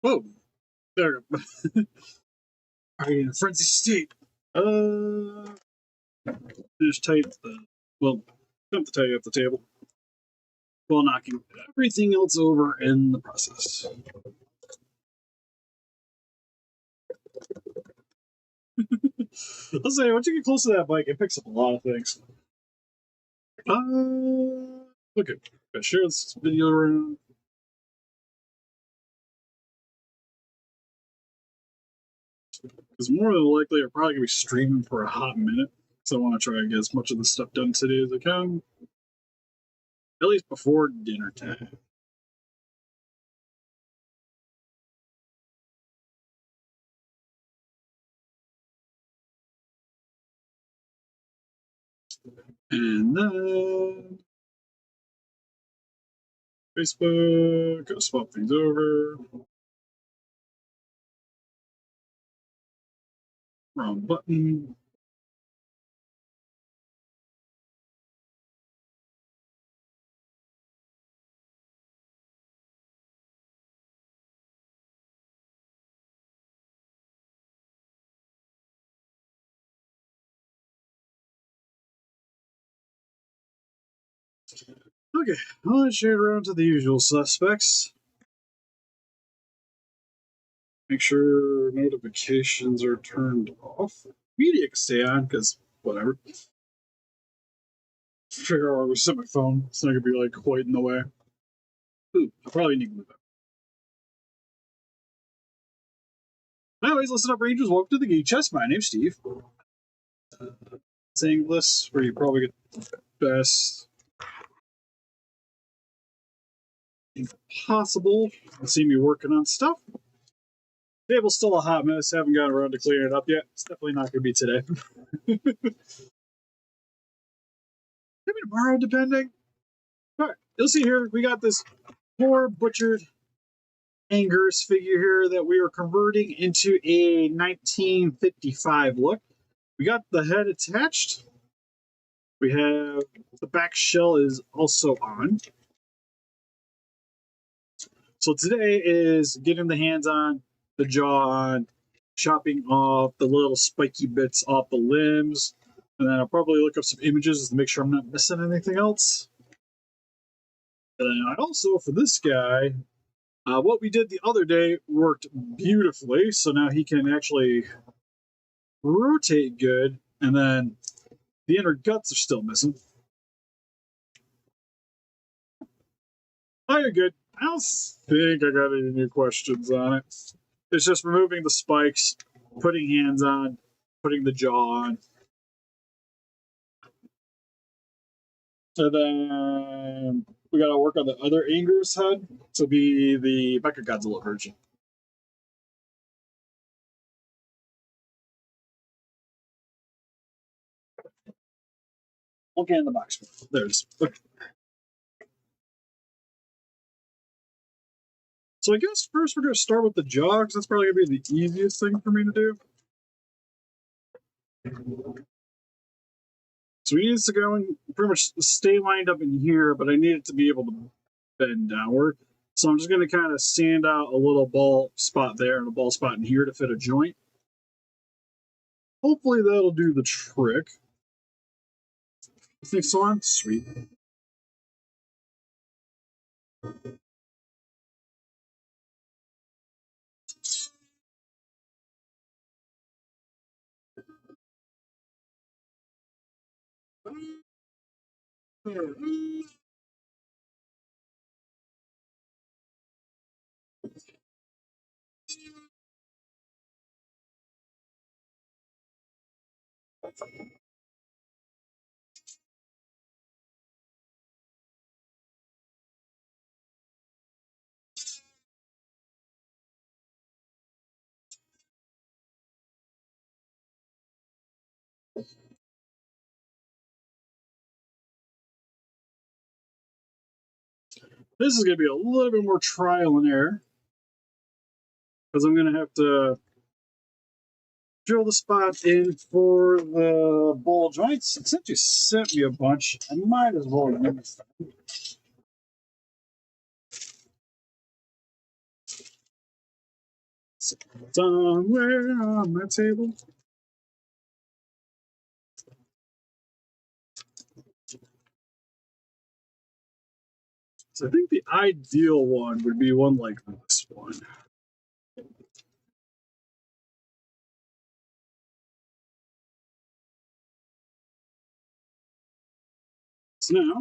Oh, there we go. Are you in a frenzy state? Just tighten the, well, dump the tag off the table while knocking everything else over in the process. Let's say, once you get close to that bike, it picks up a lot of things. Okay, I share this video around. Because more than likely, I'm probably gonna be streaming for a hot minute. So I want to try and get as much of this stuff done today as I can, at least before dinner time. And then Facebook, gotta swap things over. Wrong button. Okay, let's share around to the usual suspects. Make sure notifications are turned off. Media can stay on, because whatever. Figure out where we set my phone. It's not gonna be like quite in the way. Ooh, I probably need to move that. Anyways, listen up, Rangers. Welcome to the Geek Chest. My name's Steve. Saying this where you probably get the best possible. You see me working on stuff. Table's still a hot mess. Haven't gotten around to clearing it up yet. It's definitely not going to be today. Maybe tomorrow, depending. All right, you'll see here we got this poor butchered Anguirus figure here that we are converting into a 1955 look. We got the head attached. We have the back shell is also on. So today is getting the hands on, the jaw on, chopping off the little spiky bits off the limbs, and then I'll probably look up some images to make sure I'm not missing anything else. And then I also, for this guy, what we did the other day worked beautifully, so now he can actually rotate good, and then the inner guts are still missing. Oh, you're good. I don't think I got any new questions on it. It's just removing the spikes, putting hands on, putting the jaw on. And then we got to work on the other Anguirus head to be the Mecha Godzilla version. Okay, in the box. There's. Okay. So I guess first we're going to start with the jaw, because that's probably going to be the easiest thing for me to do. So we need this to go and pretty much stay lined up in here, but I need it to be able to bend downward. So I'm just going to kind of sand out a little ball spot there and a ball spot in here to fit a joint. Hopefully that'll do the trick. You think so on? Sweet. This is going to be a little bit more trial and error, because I'm going to have to drill the spot in for the ball joints. And since you sent me a bunch, I might as well use them. Somewhere on my table. So I think the ideal one would be one like this one. So now,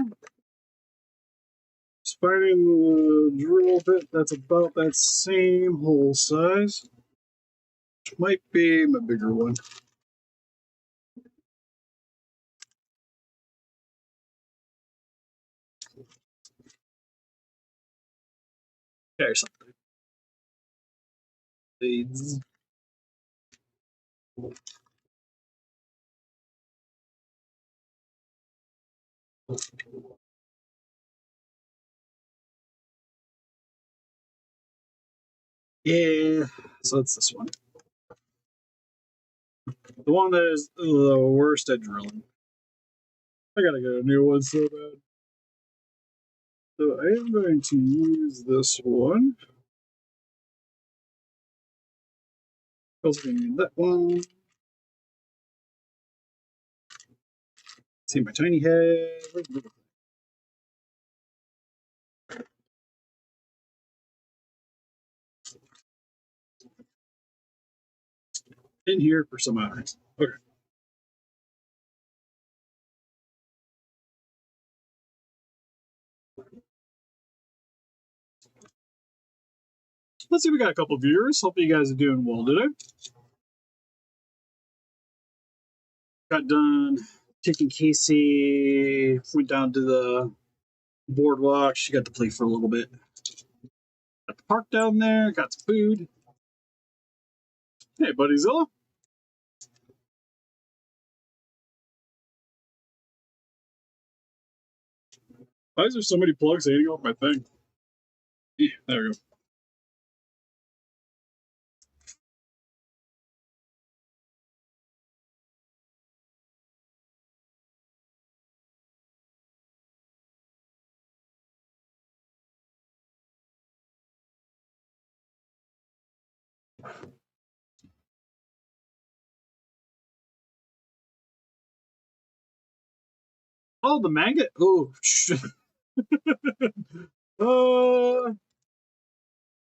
just finding the drill bit that's about that same hole size, which might be my bigger one. Okay, or something. Blades. Yeah, so it's this one. The one that is the worst at drilling. I gotta get a new one so bad. So I am going to use this one. Also going to use that one. See my tiny head. In here for some irons. Okay. Let's see, we got a couple viewers. Hope you guys are doing well today. Got done taking Casey, went down to the boardwalk. She got to play for a little bit. Got the park down there, got some food. Hey, buddy Zilla. Why is there so many plugs hanging off my thing? Yeah, there we go. Oh, the magnet. Oh, shit. uh,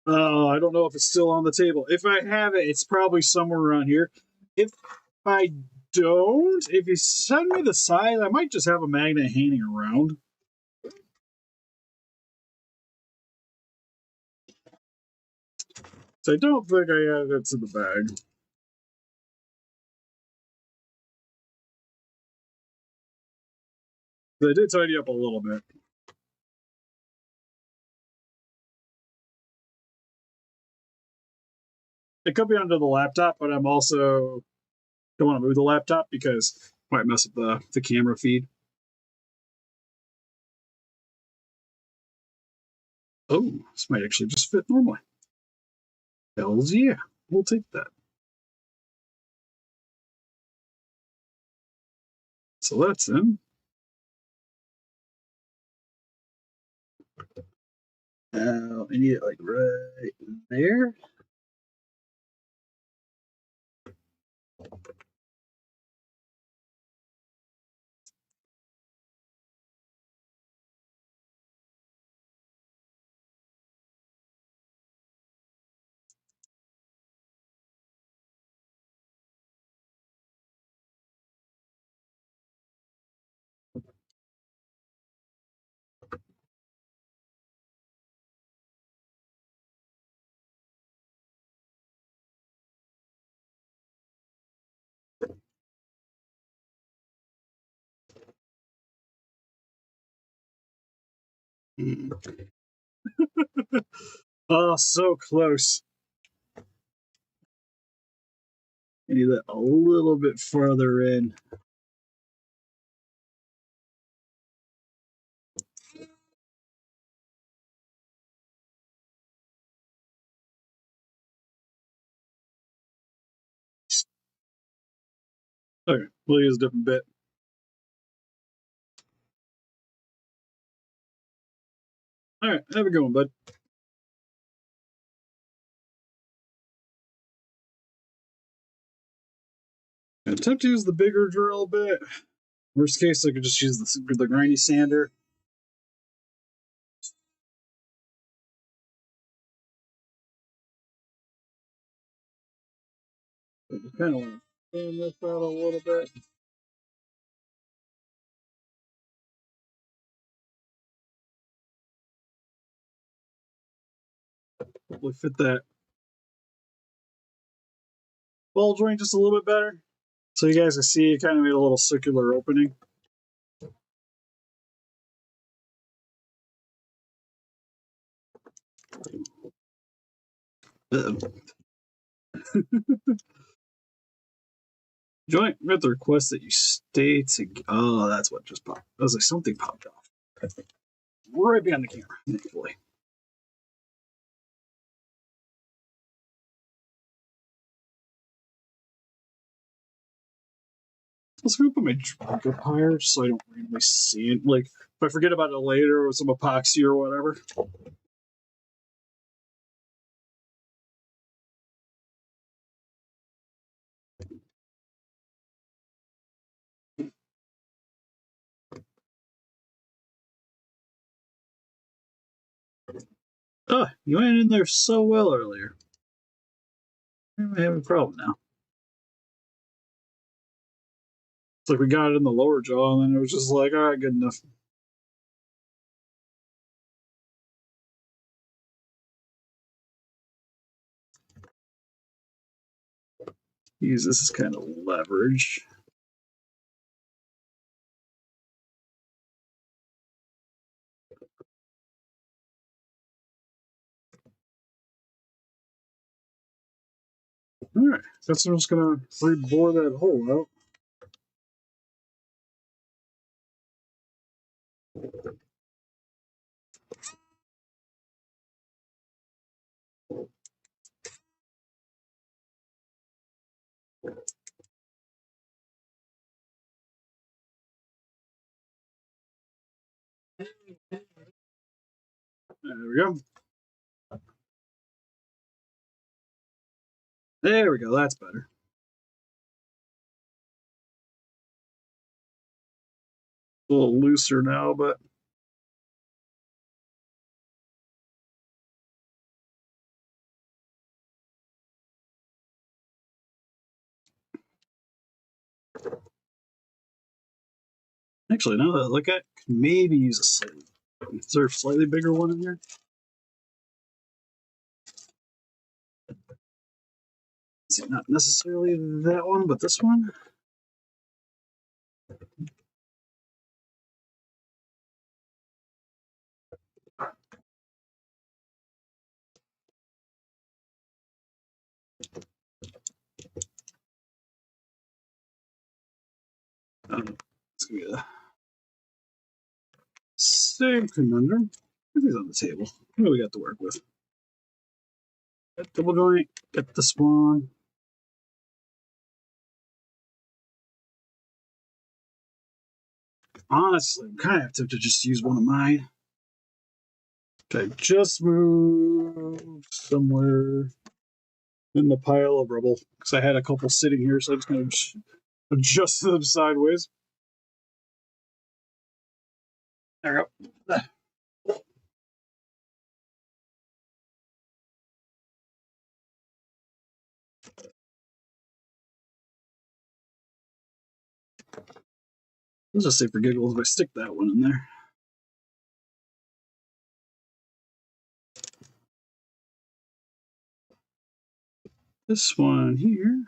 I don't know if it's still on the table. If I have it, it's probably somewhere around here. If I don't, if you send me the size, I might just have a magnet hanging around. So I don't think I have it in the bag. But I did tidy up a little bit. It could be under the laptop, but I'm also don't want to move the laptop because it might mess up the camera feed. Oh, this might actually just fit normally. Hells yeah, we'll take that. So that's in. Now I need it like right there. Oh, so close. I need that a little bit further in. Okay, we'll use a different bit. All right, have a good one, bud. I attempt to use the bigger drill bit. Worst case, I could just use the grindy sander. I kind of want to fan this out a little bit. Hopefully fit that ball joint just a little bit better. So you guys can see it kind of made a little circular opening. Joint, we have to request that you stay together. Oh, that's what just popped. I was like, something popped off. Right behind the camera, thankfully. Let's go put my drip higher just so I don't randomly see it. Like, if I forget about it later with some epoxy or whatever. Oh, you went in there so well earlier. I have a problem now. It's like we got it in the lower jaw, and then it was just like, all right, good enough. Use this as kind of leverage. All right, guess I'm just gonna re-bore that hole out. There we go. There we go. That's better. A little looser now, but actually, now that I look at it, could maybe use a slightly bigger one in here. See, not necessarily that one, but this one. It's gonna be the same conundrum. Put these on the table. What do we got to work with? Got double joint, got this one. Honestly, I'm kind of tempted to just use one of mine. I just moved somewhere in the pile of rubble because I had a couple sitting here, so I just kind of adjusted them sideways. There we go. Let's just say for giggles if I stick that one in there. This one here.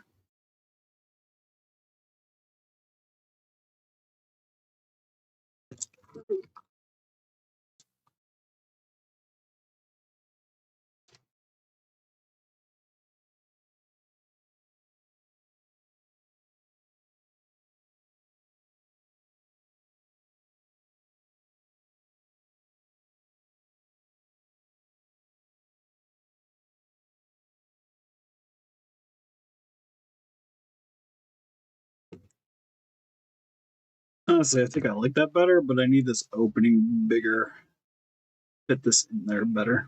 Honestly, I think I like that better, but I need this opening bigger. Fit this in there better.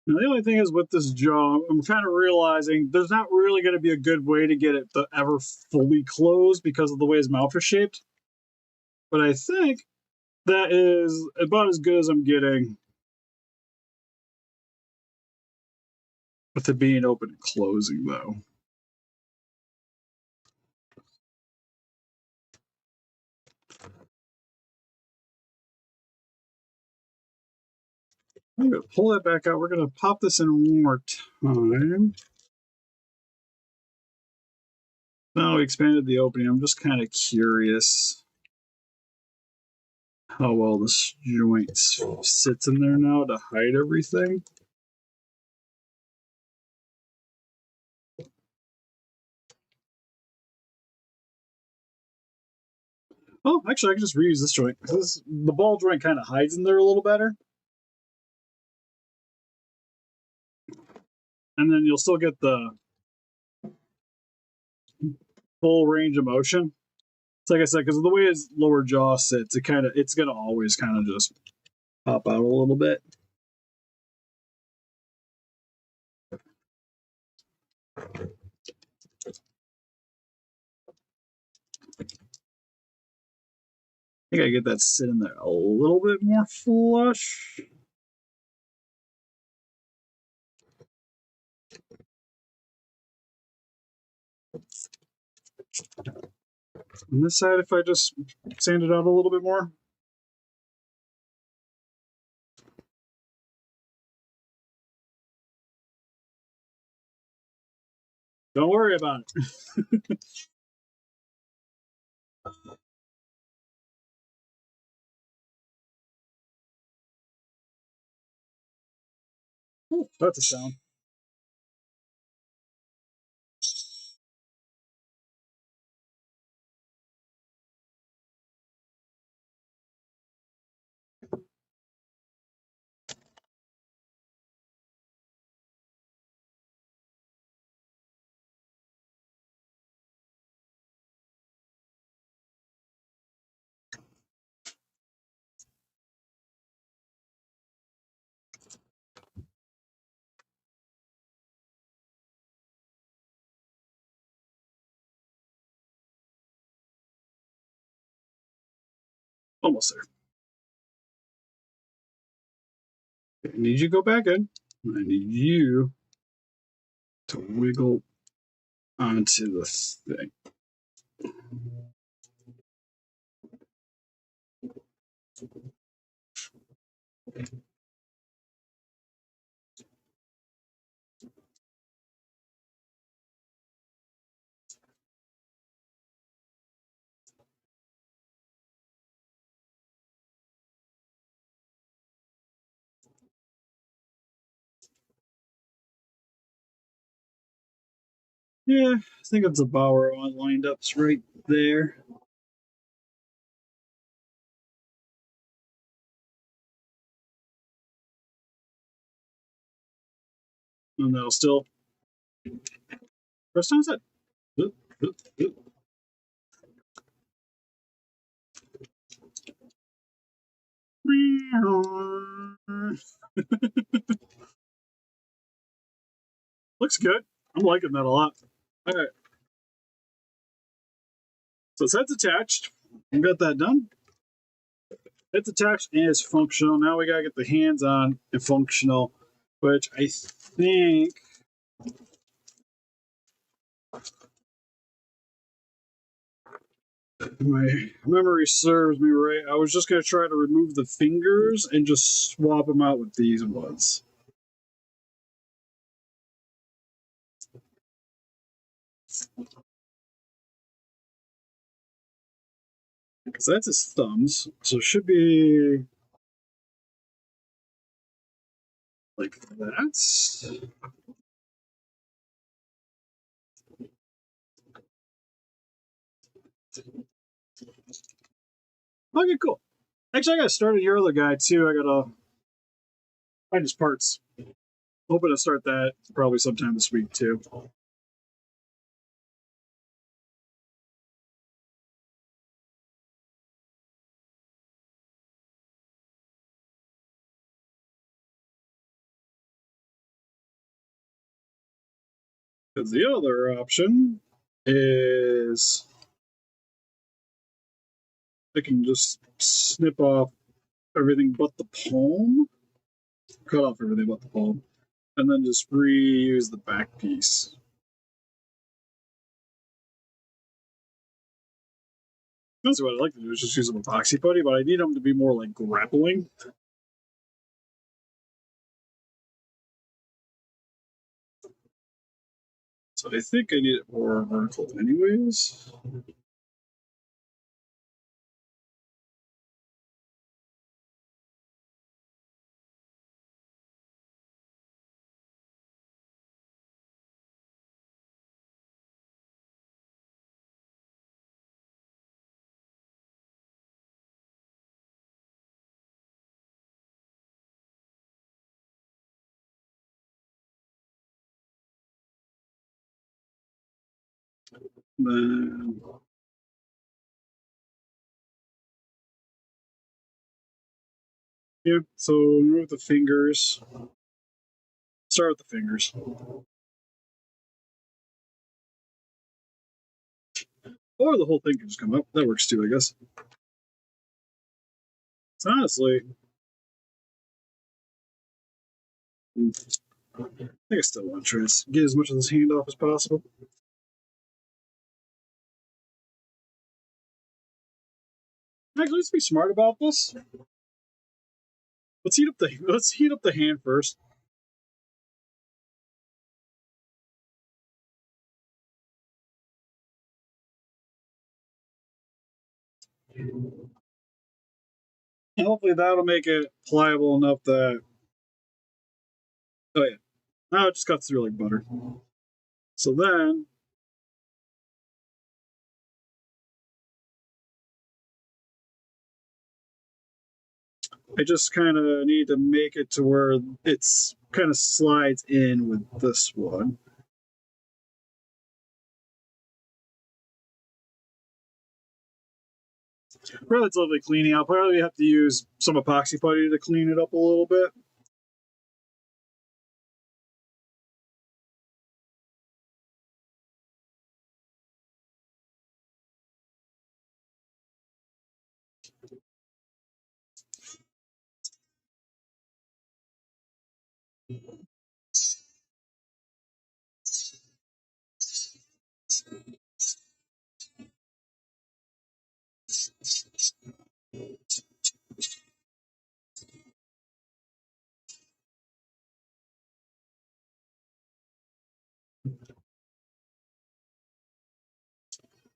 Now, the only thing is with this jaw, I'm kind of realizing there's not really going to be a good way to get it to ever fully close because of the way his mouth is shaped. But I think that is about as good as I'm getting with it being open and closing, though. I'm going to pull that back out. We're going to pop this in one more time. Now we expanded the opening. I'm just kind of curious how well this joint sits in there now to hide everything. Oh, actually, I can just reuse this joint. The ball joint kind of hides in there a little better. And then you'll still get the full range of motion. It's like I said, because of the way his lower jaw sits, it's gonna always kind of just pop out a little bit. I think I get that sitting there a little bit more flush. On this side, if I just sand it out a little bit more. Don't worry about it. Ooh, that's a sound. Almost there. I need you to go back in. I need you to wiggle onto the thing. Yeah, I think it's a Bauer one lined up right there. And that'll still. First time's it. Looks good. I'm liking that a lot. All right. So its head's attached. We got that done. It's attached and it's functional. Now we gotta get the hands on and functional, which I think my memory serves me right. I was just gonna try to remove the fingers and just swap them out with these ones. So that's his thumbs. So it should be like that. Okay, cool. Actually, I gotta start your other guy too. I gotta find his parts. Hoping to start that probably sometime this week too. Because the other option is I can just snip off everything but the palm, cut off everything but the palm, and then just reuse the back piece. That's what I like to do is just use an epoxy putty, but I need them to be more like grappling. So I think I need it more vertical anyways. Then yeah, so remove the fingers. Start with the fingers. Or the whole thing can just come up. That works too, I guess. So honestly, I think I still want to try to get as much of this hand off as possible. Actually, let's be smart about this. Let's heat up the hand first. And hopefully that'll make it pliable enough that. Oh yeah, now it just cuts through like butter. So then I just kind of need to make it to where it's kind of slides in with this one. Relatively cleaning. I'll probably have to use some epoxy putty to clean it up a little bit.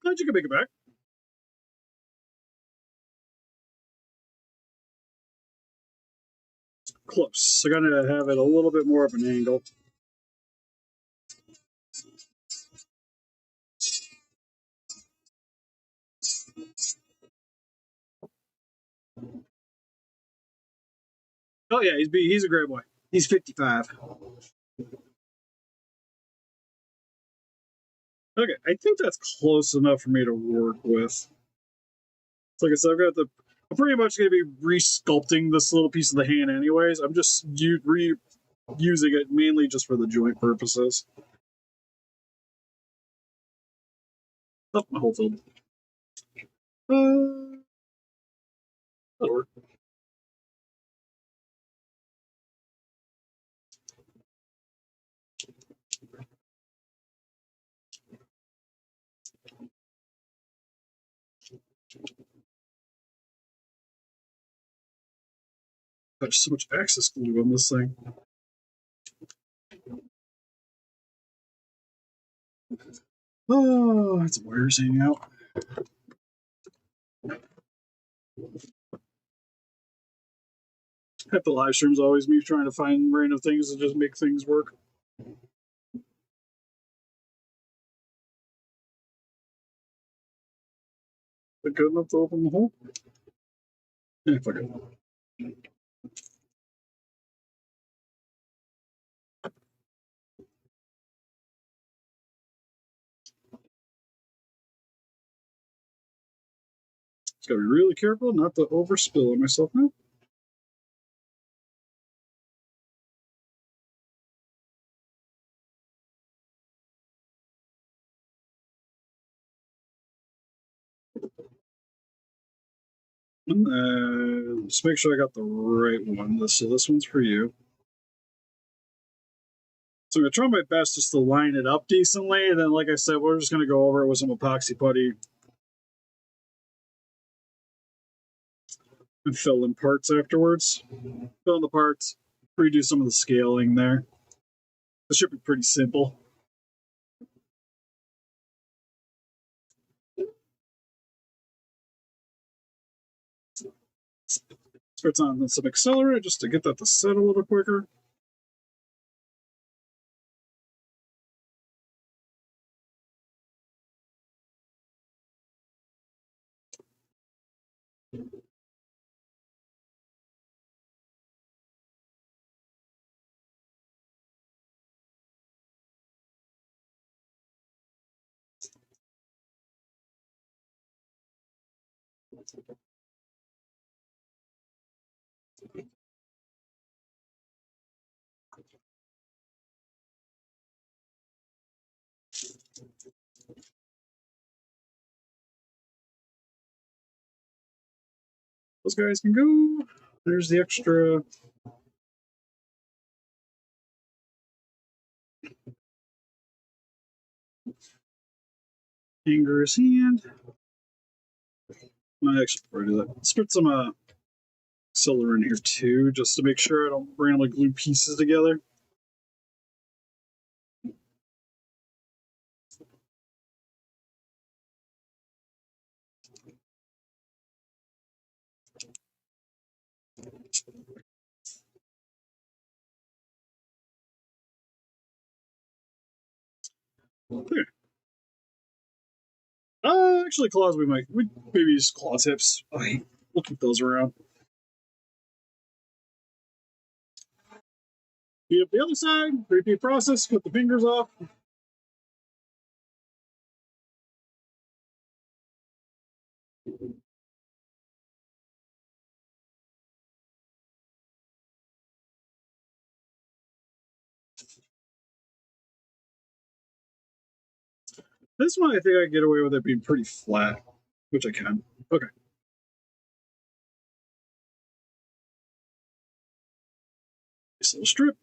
Glad you can make it back. Close. I gotta have it a little bit more of an angle. Oh yeah, he's a great boy. He's 55. Okay, I think that's close enough for me to work with. So like I said, I'm pretty much going to be re-sculpting this little piece of the hand anyways. I'm just reusing it mainly just for the joint purposes. Oh, my whole field. That'll work. There's so much access glue on this thing. Oh, it's wires hanging out. At the live streams, always me trying to find random things to just make things work. it good enough to open the hole? Yeah, fuck it. Just gotta be really careful not to overspill on myself now. Just make sure I got the right one. So this one's for you. So I'm gonna try my best just to line it up decently, and then, like I said, we're just gonna go over it with some epoxy putty and fill in parts afterwards. Fill in the parts, redo some of the scaling there. This should be pretty simple. Spritz on some accelerant just to get that to set a little quicker. Those guys can go. There's the extra. Anguirus hand. I actually prefer to do that. Spritz some accelerant in here too, just to make sure I don't randomly glue pieces together. There. Actually, claws we maybe use claw tips. Okay, we'll keep those around. Heat up the other side. Repeat process. Put the fingers off. This one, I think I can get away with it being pretty flat, which I can. Okay. Nice little strip.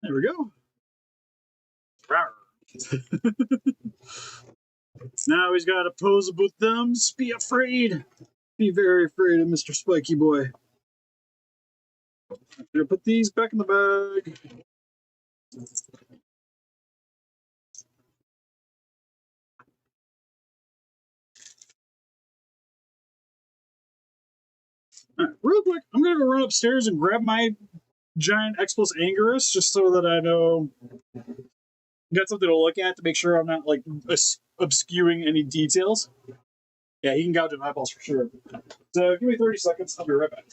There we go. Now he's got opposable thumbs. Be afraid. Be very afraid of Mr. Spiky Boy. I'm gonna put these back in the bag. All right, real quick, I'm gonna go run upstairs and grab my giant X plus Anguirus just so that I know got something to look at to make sure I'm not like obscuring any details. Yeah, he can gouge in eyeballs for sure. So give me 30 seconds. I'll be right back.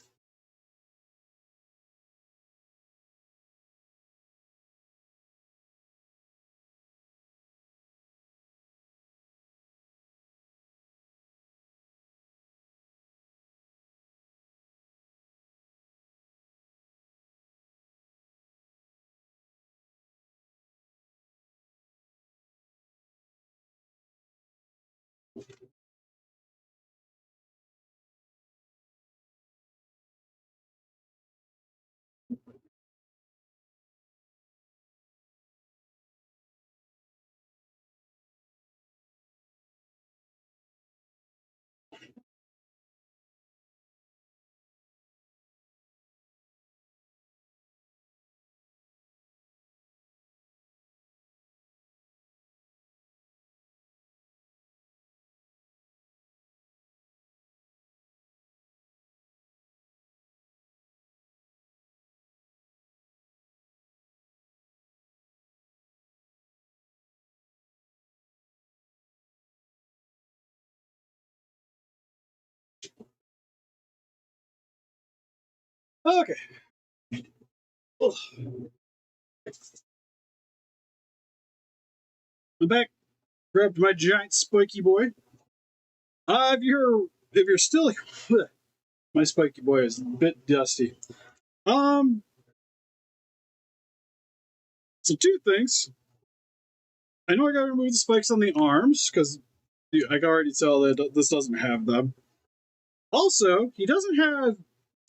Okay. Ugh. I'm back. Grabbed my giant spiky boy. If you're still my spiky boy is a bit dusty. Um, so two things. I know I gotta remove the spikes on the arms because I can already tell that this doesn't have them. Also, he doesn't have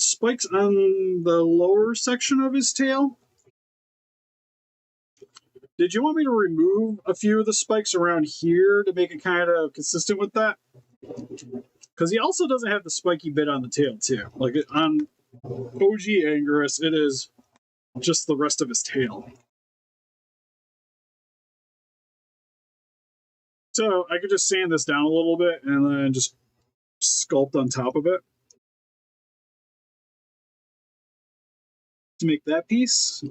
spikes on the lower section of his tail. Did you want me to remove a few of the spikes around here to make it kind of consistent with that? Because he also doesn't have the spiky bit on the tail, too. Like on OG Anguirus, it is just the rest of his tail. So I could just sand this down a little bit and then just sculpt on top of it to make that piece.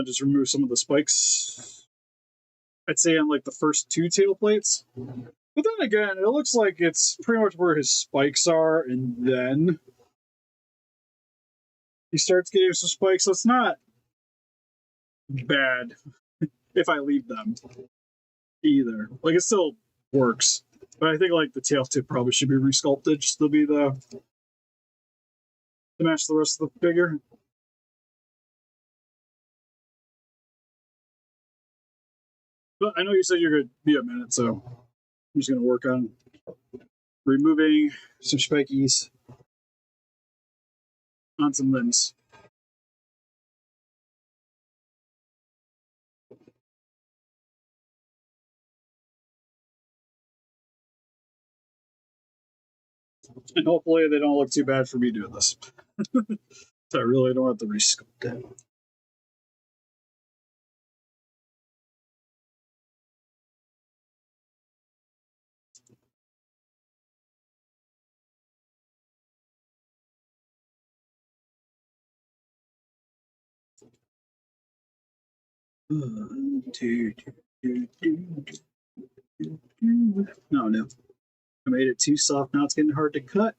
Just remove some of the spikes. I'd say on like the first two tail plates. But then again, it looks like it's pretty much where his spikes are, and then he starts getting some spikes. So it's not bad if I leave them either. Like it still works. But I think like the tail tip probably should be resculpted just to be to match the rest of the figure. But I know you said you're going to be a minute, so I'm just going to work on removing some spikies on some limbs. And hopefully they don't look too bad for me doing this. So I really don't have to resculpt it. No. I made it too soft. Now it's getting hard to cut.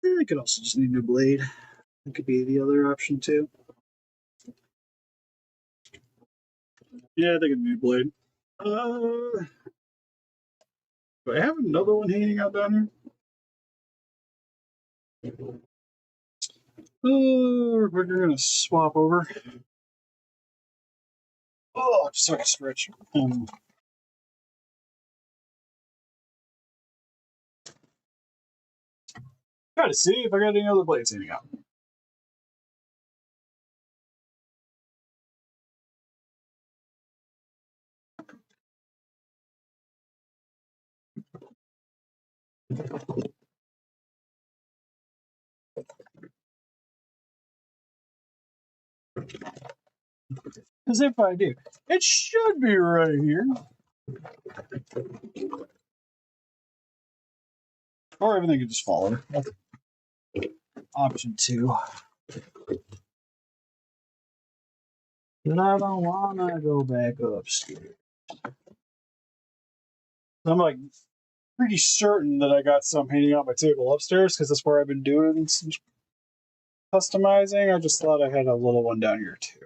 I could also just need a new blade. That could be the other option too. Yeah, I think a new blade. Do I have another one hanging out down here? We're gonna swap over. Oh, just like a stretch. Try to see if I got any other blades hanging out. Because if I do, it should be right here. Or everything could just fall over. That's option 2. Then I don't want to go back upstairs. I'm like pretty certain that I got some hanging out my table upstairs because that's where I've been doing some customizing. I just thought I had a little one down here too.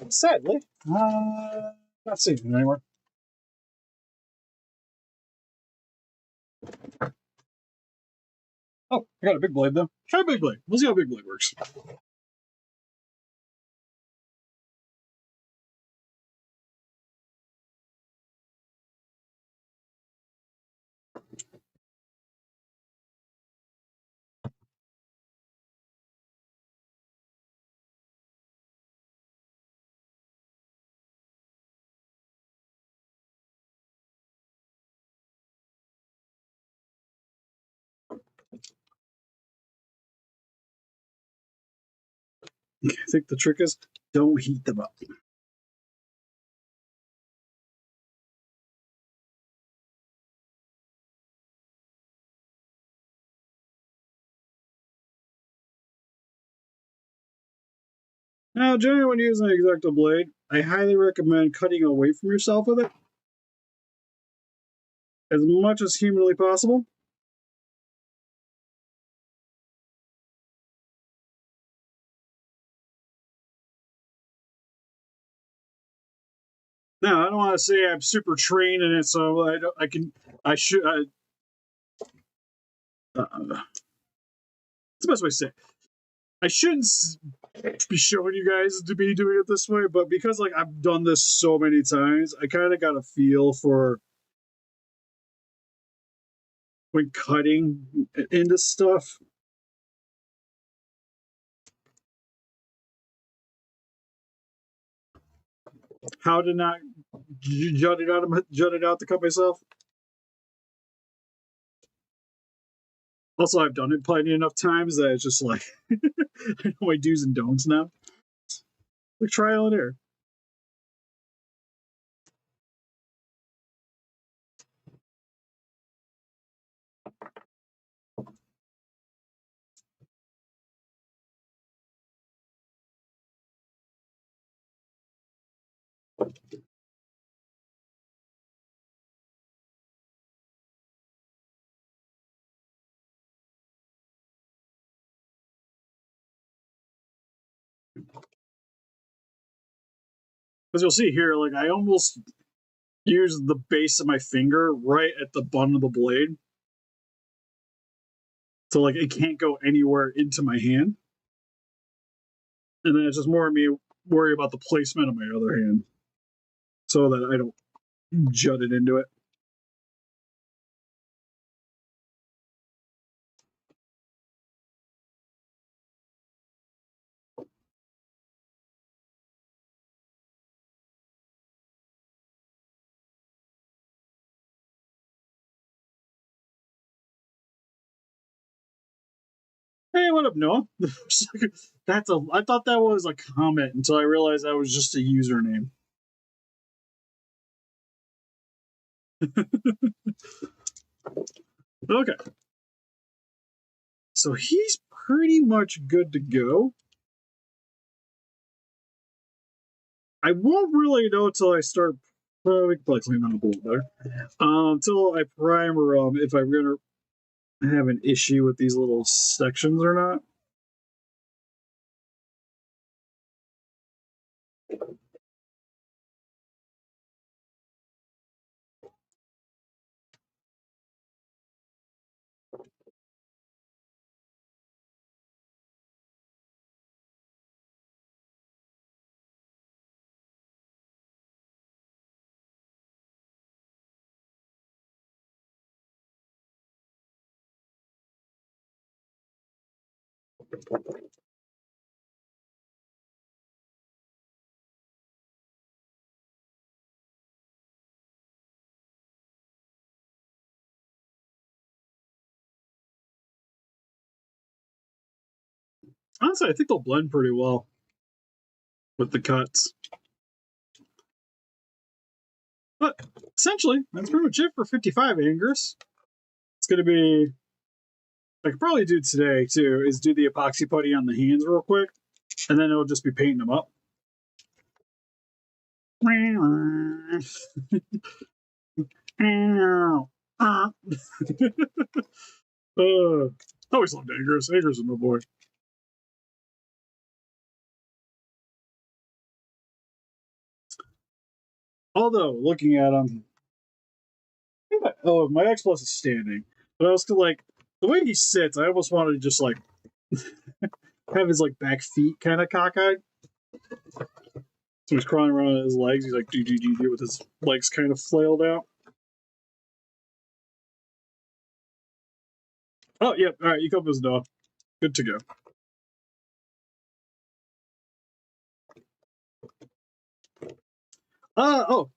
Sadly, not seeing it anymore. Oh, I got a big blade though. Try big blade. We'll see how big blade works. I think the trick is don't heat them up. Now, generally when using an X-Acto blade, I highly recommend cutting away from yourself with it as much as humanly possible. Now, I don't want to say I'm super trained in it, so I should. It's the best way to say it. I shouldn't be showing you guys to be doing it this way, but because like I've done this so many times, I kind of got a feel for when cutting into stuff. How to not jut it out to cut myself. Also, I've done it plenty enough times that it's just like I know my do's and don'ts now. Like trial and error. As you'll see here, like I almost use the base of my finger right at the button of the blade. So like it can't go anywhere into my hand. And then it's just more of me worry about the placement of my other hand. So that I don't jut it into it. Hey, what up, Noah? I thought that was a comment until I realized that was just a username. Okay. So he's pretty much good to go. I won't really know until I start. We can probably clean that up a little better. Until I primer if I'm gonna have an issue with these little sections or not. Honestly, I think they'll blend pretty well with the cuts. But essentially, that's pretty much it for 55 Anguirus. It's going to be, I could probably do today too, is do the epoxy putty on the hands real quick, and then it'll just be painting them up. Always loved Anguirus. Anguirus is my boy. Although, looking at him, oh, my X Plus is standing. But I was like, the way he sits, I almost wanted to just like have his like back feet kind of cockeyed. So he's crawling around on his legs. He's like, do with his legs kind of flailed out. Oh, yep. All right, you come this door. Good to go.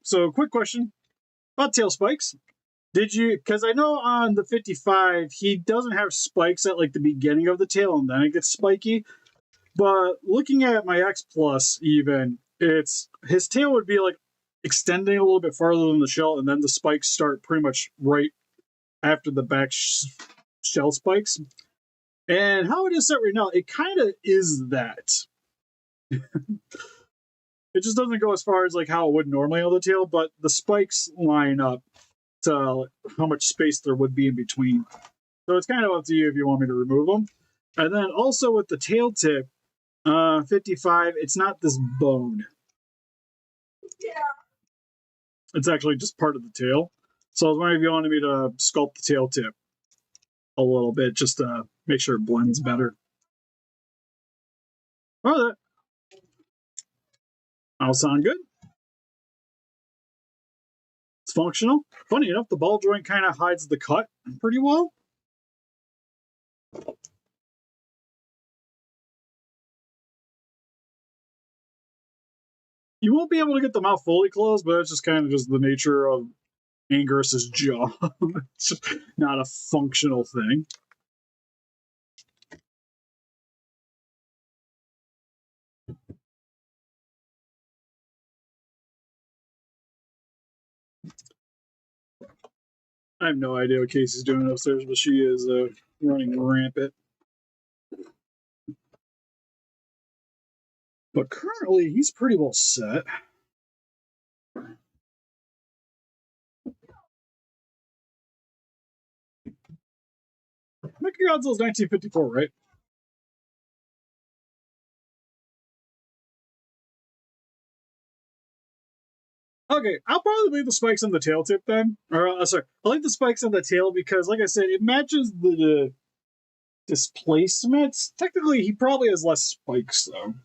So quick question about tail spikes. Did you? Because I know on the 55 he doesn't have spikes at like the beginning of the tail and then it gets spiky. But looking at my X Plus, even it's his tail would be like extending a little bit farther than the shell, and then the spikes start pretty much right after the back shell spikes. And how it is set right now, it kind of is that. It just doesn't go as far as like how it would normally on the tail, but the spikes line up to how much space there would be in between. So it's kind of up to you if you want me to remove them. And then also with the tail tip, 55, it's not this bone. Yeah. It's actually just part of the tail. So I was wondering if you wanted me to sculpt the tail tip a little bit just to make sure it blends better. Oh, that'll sound good. It's functional. Funny enough, the ball joint kind of hides the cut pretty well. You won't be able to get the mouth fully closed, but it's just kind of just the nature of Anguirus's jaw. It's just not a functional thing. I have no idea what Casey's doing upstairs, but she is running rampant. But currently, he's pretty well set. Mechagodzilla's 1954, right? Okay, I'll probably leave the spikes on the tail tip then. Or, sorry, I'll leave the spikes on the tail because, like I said, it matches the displacements. Technically, he probably has less spikes, though.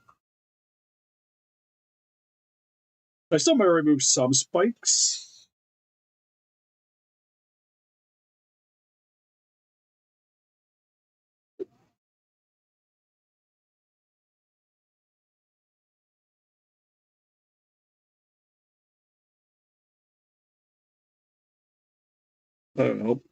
I still might remove some spikes. I don't know.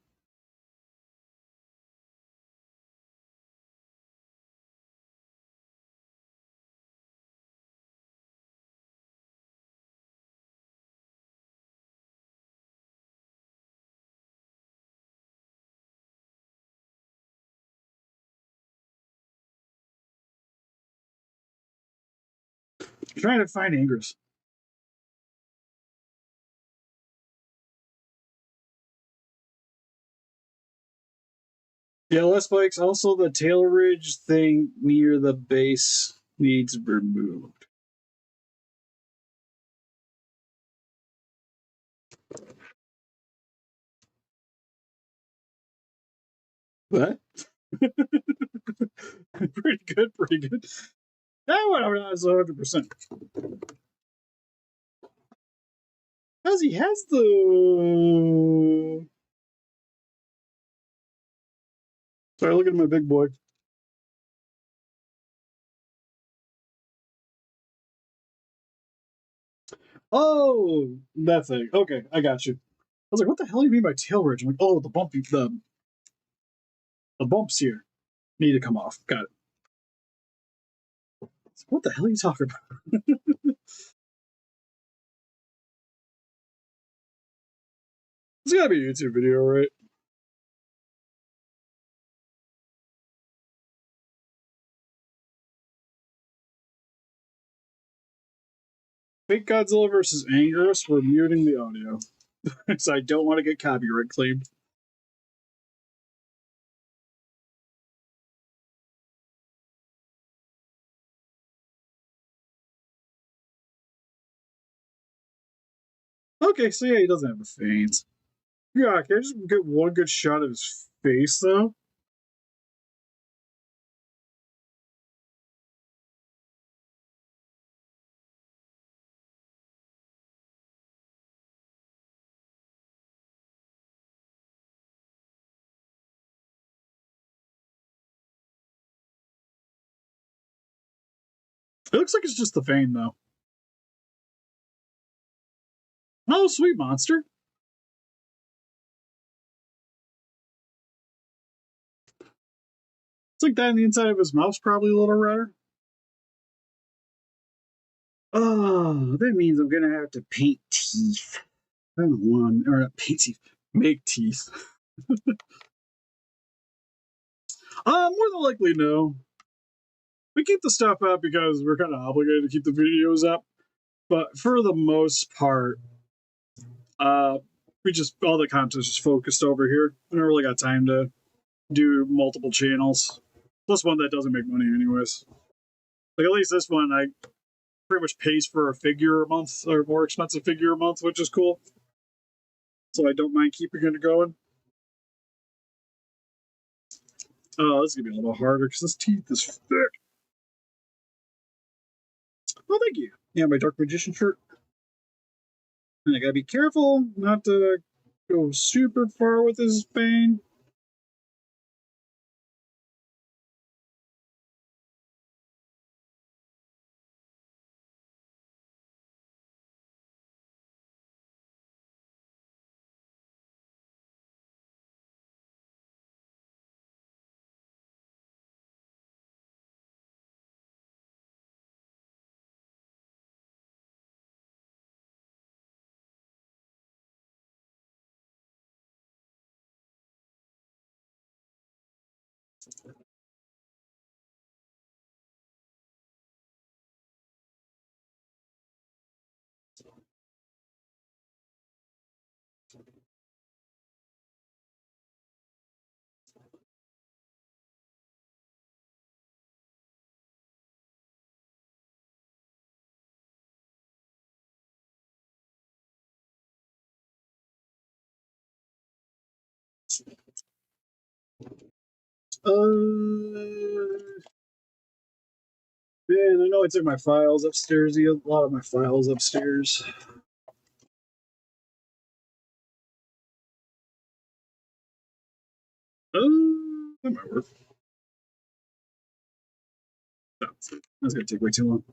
I'm trying to find Anguirus. Yeah, less spikes. Also, the tail ridge thing near the base needs removed. What? Pretty good, pretty good. Whatever, that's 100%. Because he has the. Sorry, look at my big boy. Oh, that thing. Okay, I got you. I was like, what the hell do you mean by tail ridge? I'm like, oh, the bumps here need to come off. Got it. What the hell are you talking about? It's gotta be a YouTube video, right? Fake Godzilla versus Anguirus. We're muting the audio. So I don't want to get copyright claimed. Okay, so yeah, he doesn't have the veins. Yeah, can I just get one good shot of his face, though? It looks like it's just the vein, though. Oh, sweet monster. It's like that, and the inside of his mouth's probably a little redder. Oh, that means I'm gonna have to paint teeth. I don't want, or not paint teeth, make teeth. More than likely, no. We keep the stuff up because we're kind of obligated to keep the videos up. But for the most part, uh, we just all the content's just focused over here. We don't really got time to do multiple channels. Plus one that doesn't make money anyways. Like at least this one, I pretty much pays for a figure a month or more expensive figure a month, which is cool. So I don't mind keeping it going. Oh, this is gonna be a little harder because this teeth is thick. Oh, thank you. Yeah, my Dark Magician shirt. And I gotta be careful not to go super far with this bane. Man, I know I took my files upstairs. A lot of my files upstairs. That might work. No, that's gonna take way too long.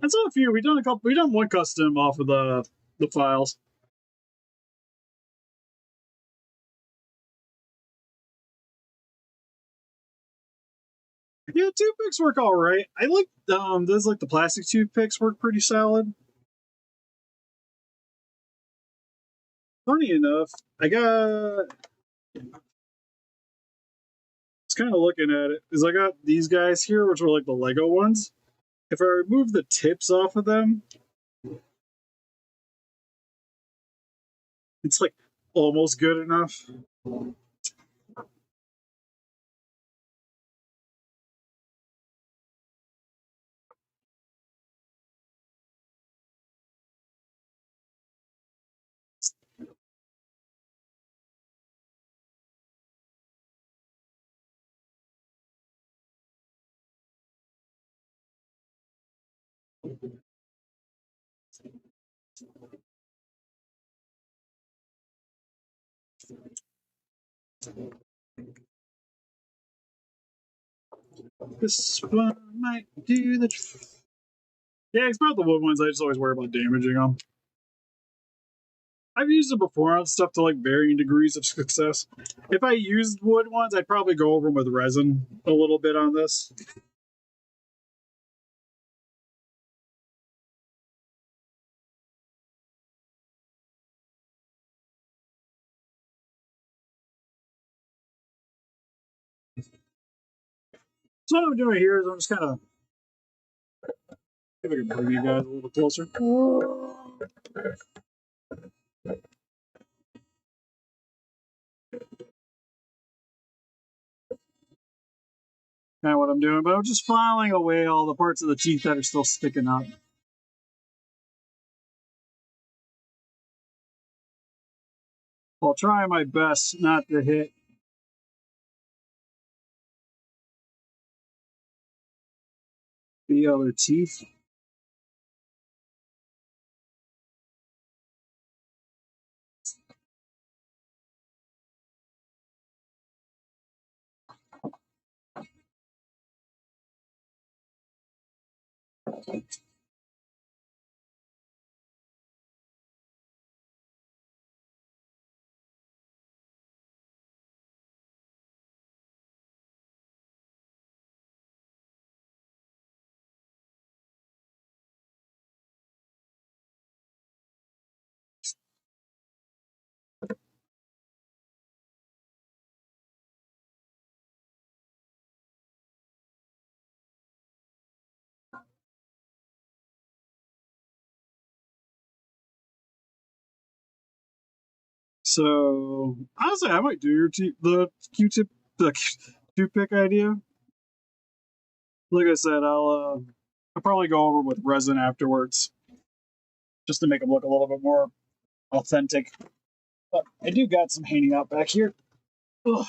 That's all a few. We done a couple. We done one custom off of the files. Yeah, toothpicks work all right. I like those like the plastic toothpicks work pretty solid. Funny enough, I got. It's kind of looking at it is I got these guys here, which are like the Lego ones. If I remove the tips off of them, it's like almost good enough. This one might do the. Yeah, it's about the wood ones. I just always worry about damaging them. I've used it before on stuff to like varying degrees of success. If I used wood ones, I'd probably go over them with resin a little bit on this. So what I'm doing here is I'm just kind of, if I can bring you guys a little closer. Kind of what I'm doing, but I'm just filing away all the parts of the teeth that are still sticking up. While trying my best not to hit the other teeth. So honestly, I might do your the Q-tip, the toothpick idea. Like I said, I'll probably go over with resin afterwards, just to make them look a little bit more authentic. But I do got some hanging out back here. Ugh.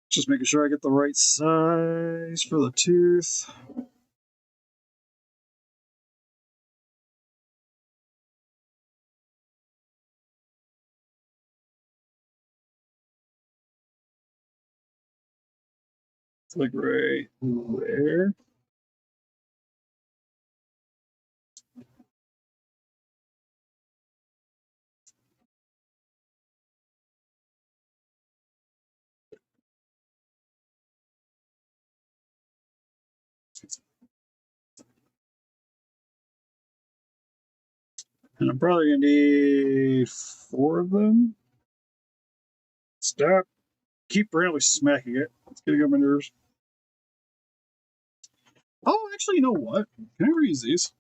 Just making sure I get the right size for the tooth. It's like right there. And I'm probably gonna need 4 of them. Stop. Keep randomly smacking it. It's getting on my nerves. Oh, actually, you know what? Can I reuse these?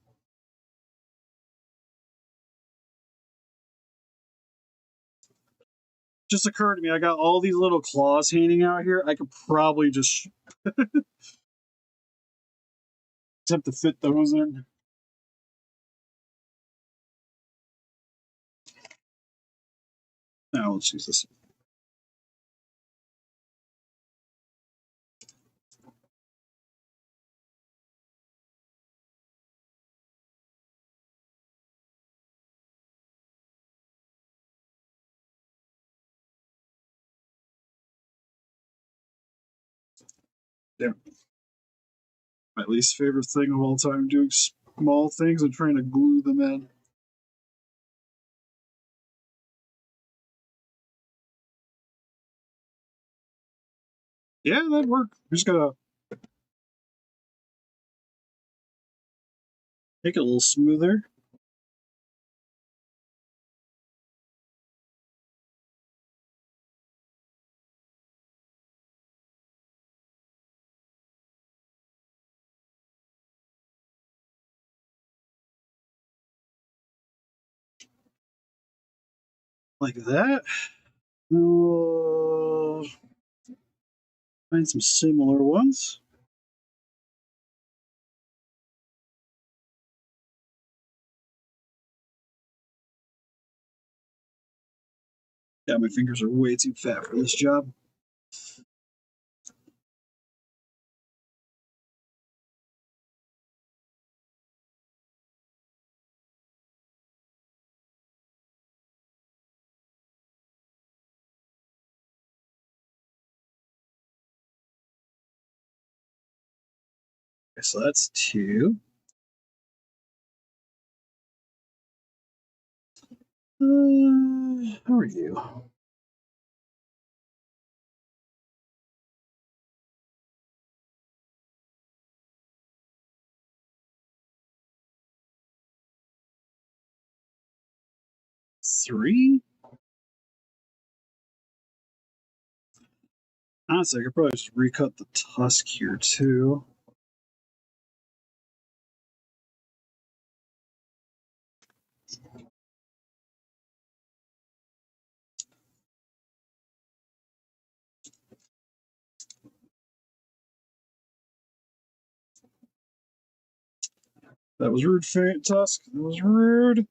Just occurred to me, I got all these little claws hanging out here. I could probably just attempt to fit those in. Now let's use this. There. My least favorite thing of all time, doing small things and trying to glue them in. Yeah, that'd work. We just gotta make it a little smoother. Like that. We'll find some similar ones. Yeah, my fingers are way too fat for this job. Okay, so that's 2. How are you? Three? Honestly, I could probably just recut the tusk here too. That was rude, Tusk. That was rude.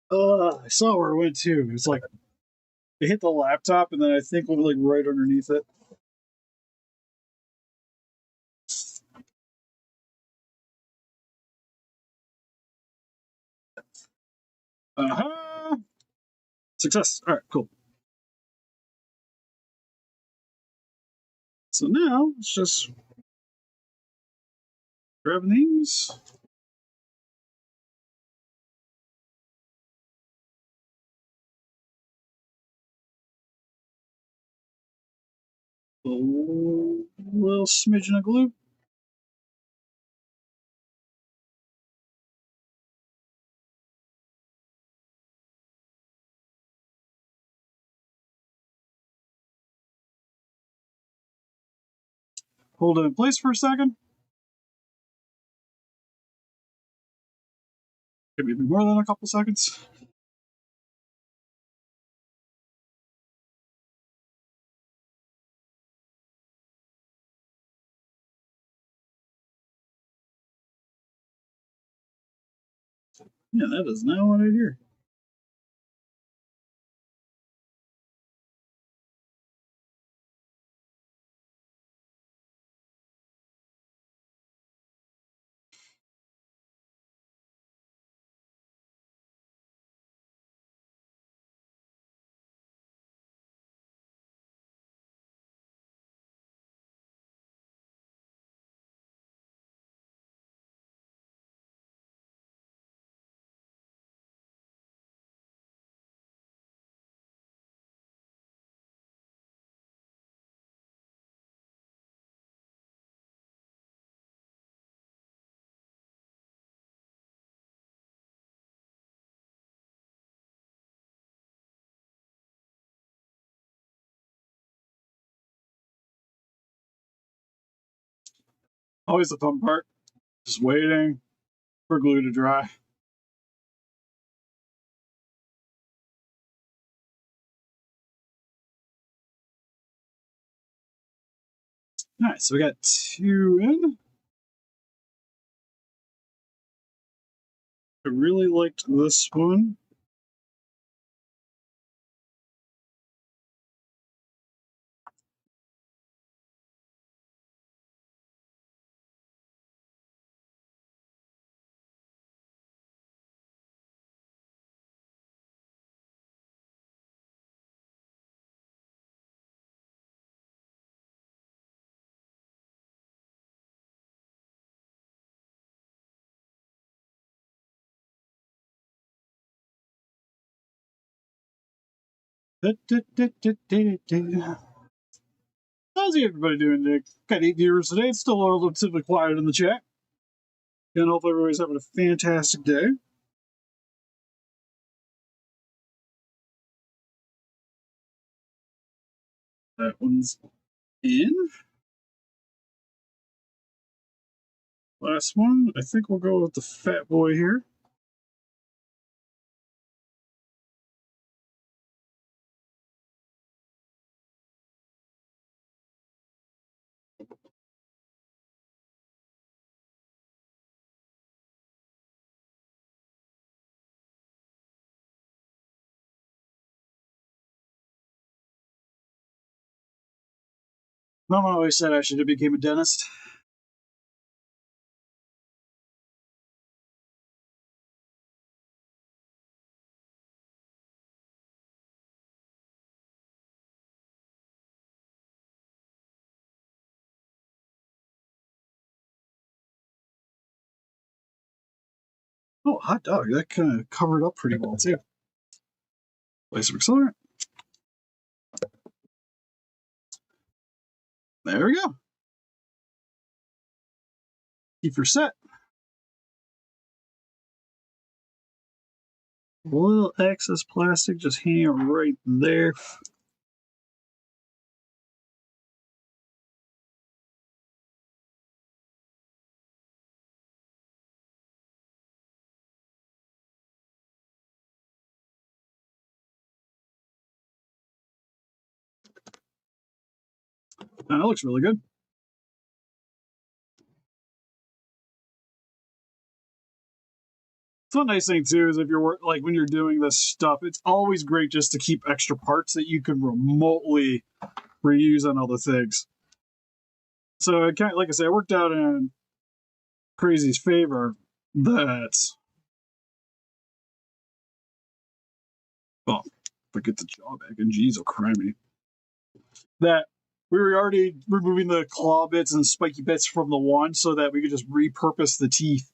I saw where it went too. It's like it hit the laptop, and then I think went like right underneath it. Uh-huh. Success. All right, cool. So now it's just grabbing these. A little smidgen of glue. Hold it in place for a second. Maybe more than a couple seconds. Yeah, that is not what I hear. Always the fun part. Just waiting for glue to dry. All right, so we got 2 in. I really liked this one. How's everybody doing today? Got 8 viewers today. It's still relatively quiet in the chat. And hopefully everybody's having a fantastic day. That one's in. Last one. I think we'll go with the fat boy here. Mama always said I should have became a dentist. Oh, hot dog. That kind of covered up pretty well, too. Place of accelerant. There we go. Keep your set. A little excess plastic just hanging right there. That looks really good. So one nice thing too is if you're like when you're doing this stuff, it's always great just to keep extra parts that you can remotely reuse on other things. So it kind of, like I said, it worked out in Crazy's favor that if I get the jaw back, and geez, oh crimey, that we were already removing the claw bits and spiky bits from the one so that we could just repurpose the teeth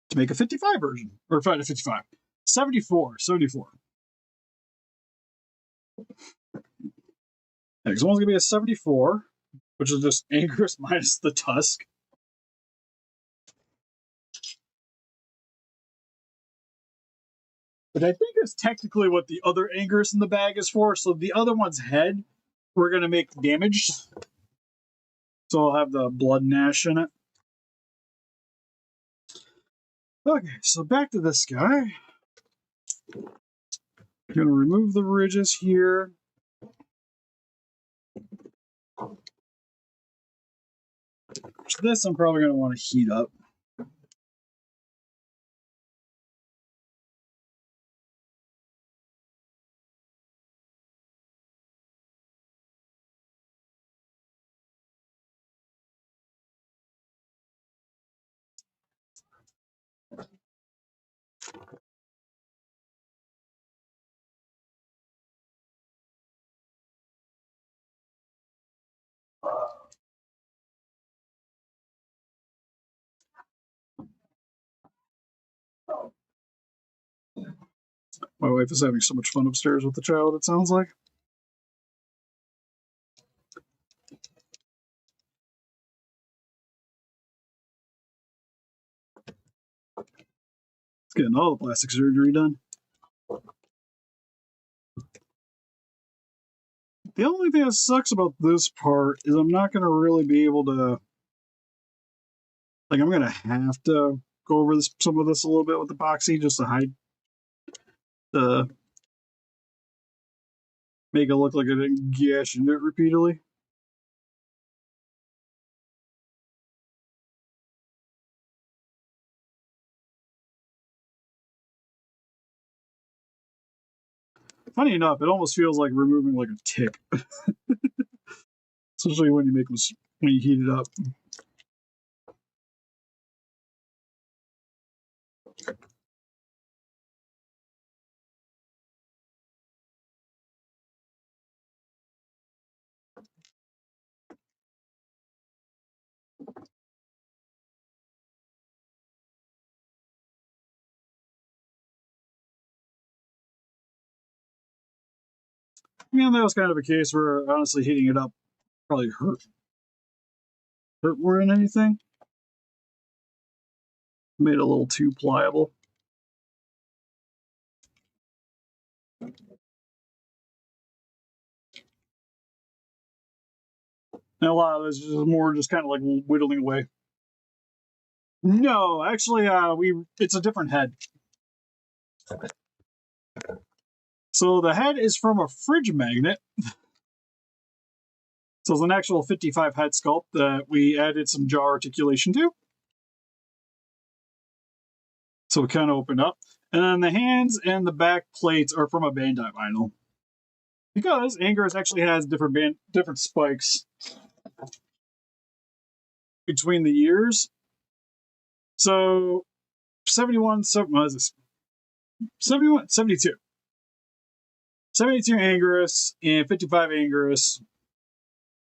to make a 55 version. Or 55. 74. Next one's going to be a 74, which is just Anguirus minus the tusk. But I think it's technically what the other Anguirus in the bag is for. So the other one's head, we're going to make damaged. So I'll have the blood Nash in it. Okay, so back to this guy. I'm going to remove the ridges here. This I'm probably going to want to heat up. My wife is having so much fun upstairs with the child, it sounds like. It's getting all the plastic surgery done. The only thing that sucks about this part is I'm not going to really be able to... Like, I'm going to have to go over some of this a little bit with epoxy just to hide the... Make it look like I didn't gash into it repeatedly. Funny enough, it almost feels like removing like a tick. Especially when you heat it up. Yeah, that was kind of a case where honestly heating it up probably hurt more than anything. Made it a little too pliable. And a lot of this is more just kind of like whittling away. No, actually, it's a different head. So the head is from a fridge magnet. So it's an actual 55 head sculpt that we added some jaw articulation to. So it kind of opened up. And then the hands and the back plates are from a Bandai vinyl. Because Anguirus actually has different spikes between the ears. So 71, what is this? 71, 72. 72 Anguirus and 55 Anguirus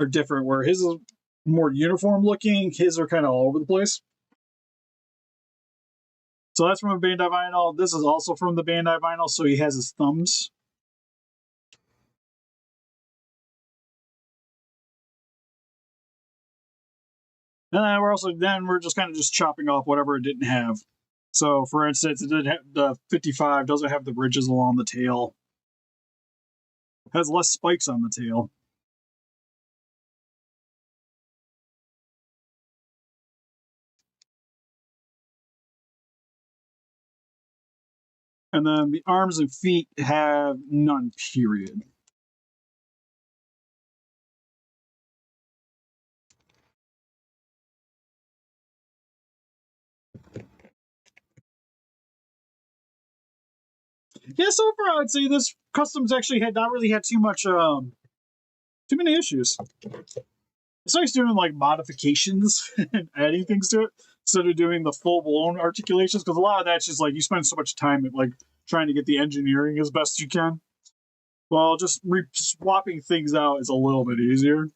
are different, where his is more uniform looking, his are kind of all over the place. So that's from a Bandai vinyl. This is also from the Bandai vinyl, so he has his thumbs. And then we're just kind of just chopping off whatever it didn't have. So, for instance, it did have, the 55 doesn't have the ridges along the tail. It has less spikes on the tail. And then the arms and feet have none, period. Yeah, so far I'd say this customs actually had not really had too many issues. It's nice doing like modifications and adding things to it instead of doing the full blown articulations, because a lot of that's just like you spend so much time at like trying to get the engineering as best you can. Well, just swapping things out is a little bit easier.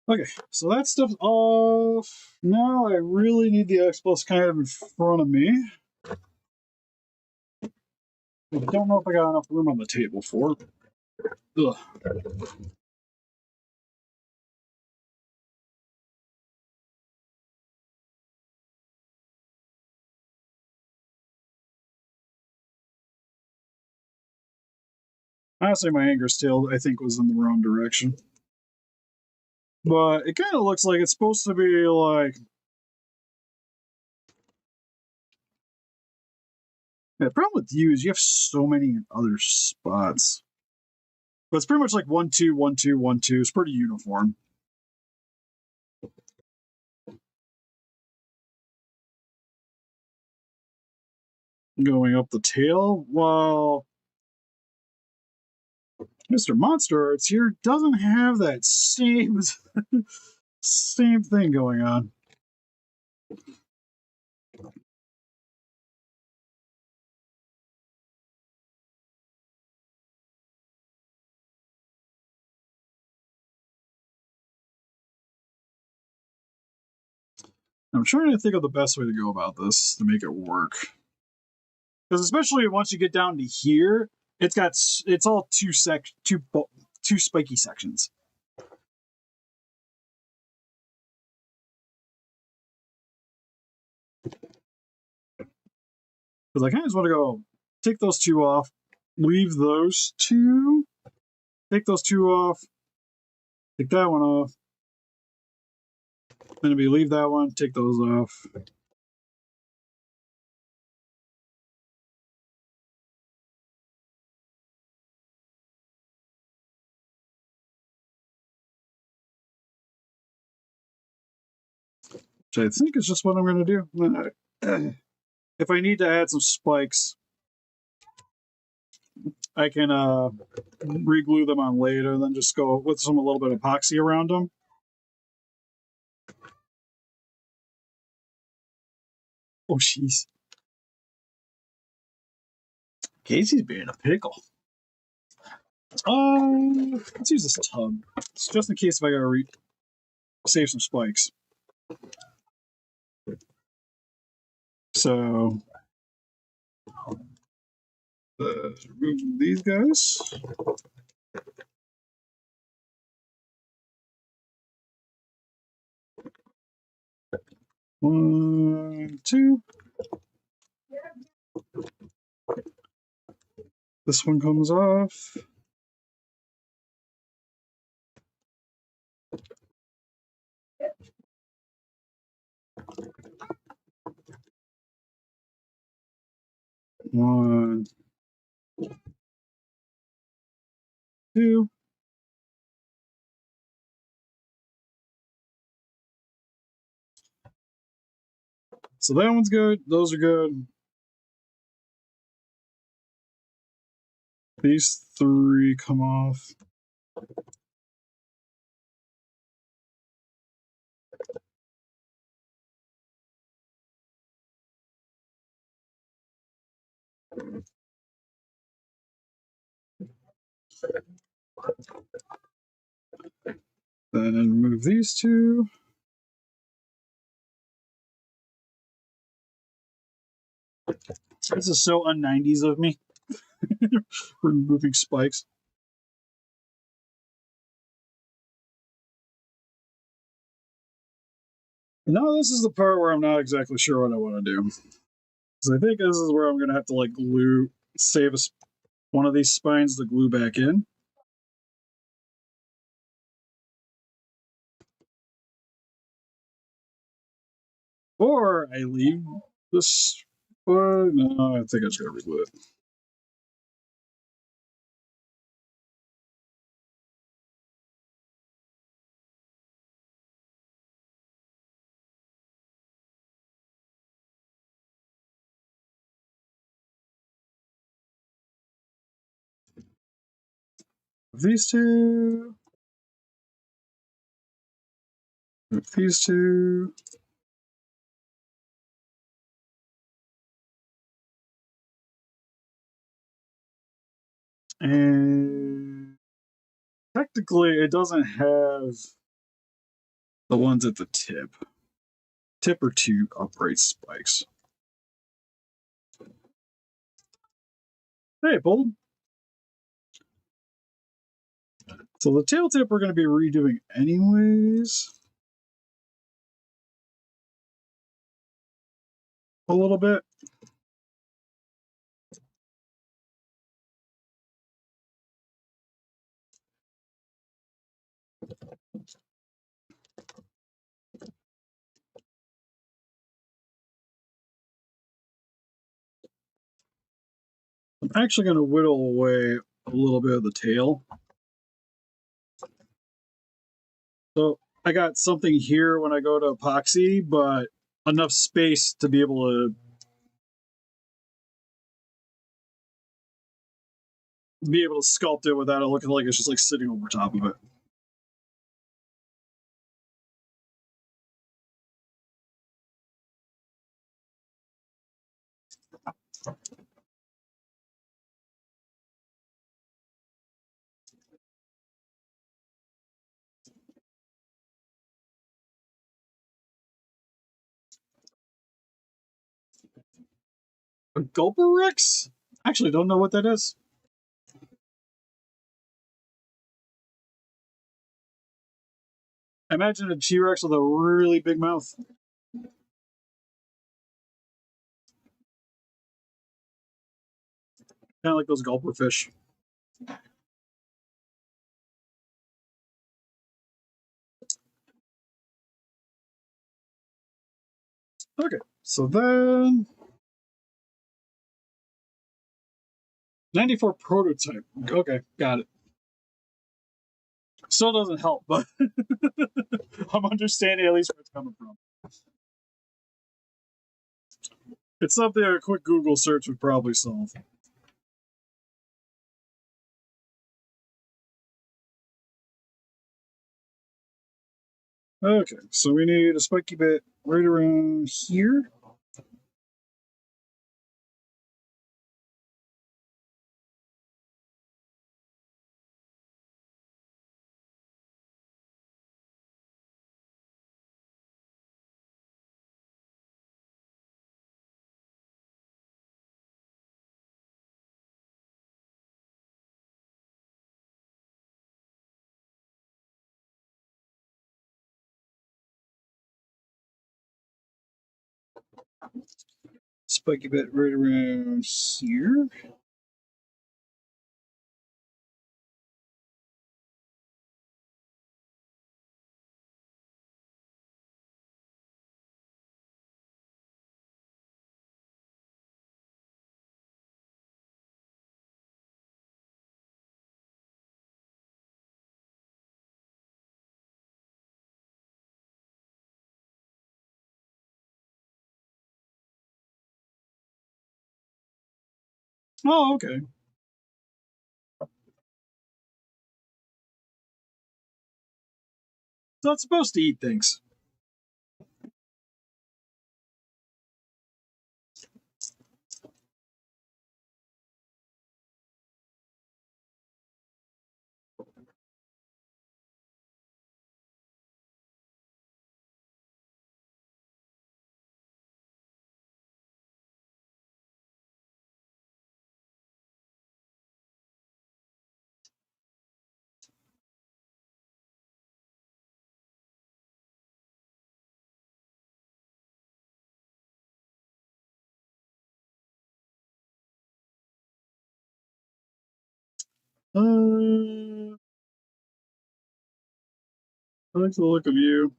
Okay, so that stuff's off. Now I really need the X Plus kind of in front of me. I don't know if I got enough room on the table for it. Ugh. Honestly, my Anguirus tail, I think, was in the wrong direction. But it kind of looks like it's supposed to be like... Yeah, the problem with you is you have so many in other spots. But it's pretty much like 1, 2, 1, 2, 1, 2. It's pretty uniform. Going up the tail, well... Mr. Monsterarts here doesn't have that same thing going on. I'm trying to think of the best way to go about this to make it work. Because especially once you get down to here, it's all two spiky sections. Because I kind of just want to go take those two off, leave those two, take those two off, take that one off, then we leave that one, take those off. Which I think is just what I'm going to do. If I need to add some spikes, I can re-glue them on later, then just go with a little bit of epoxy around them. Oh, jeez. Casey's being a pickle. Let's use this tub. It's just in case if I gotta save some spikes. So, remove these guys. One, two. This one comes off. One, two. So that one's good. Those are good. These three come off. Then remove these two. This is so un-90s of me. Removing spikes. Now this is the part where I'm not exactly sure what I want to do. Because I think this is where I'm going to have to like glue, save one of these spines to glue back in. Or I leave this. No, I think I just got to reglue it. These two. These two. And technically, it doesn't have the ones at the tip. Tip or two upright spikes. Hey, pull them. So the tail tip we're going to be redoing anyways. A little bit. I'm actually going to whittle away a little bit of the tail. So I got something here when I go to epoxy, but enough space to be able to sculpt it without it looking like it's just like sitting over top of it. A Gulper Rex? Actually, don't know what that is. I imagine a T-Rex with a really big mouth. Kind of like those Gulper fish. Okay, so then 94 prototype. Okay, got it. Still doesn't help, but I'm understanding at least where it's coming from. It's something a quick Google search would probably solve. Okay, so we need a spiky bit right around here. Spiky bit right around here. Oh, okay. So it's supposed to eat things. I like the look of you.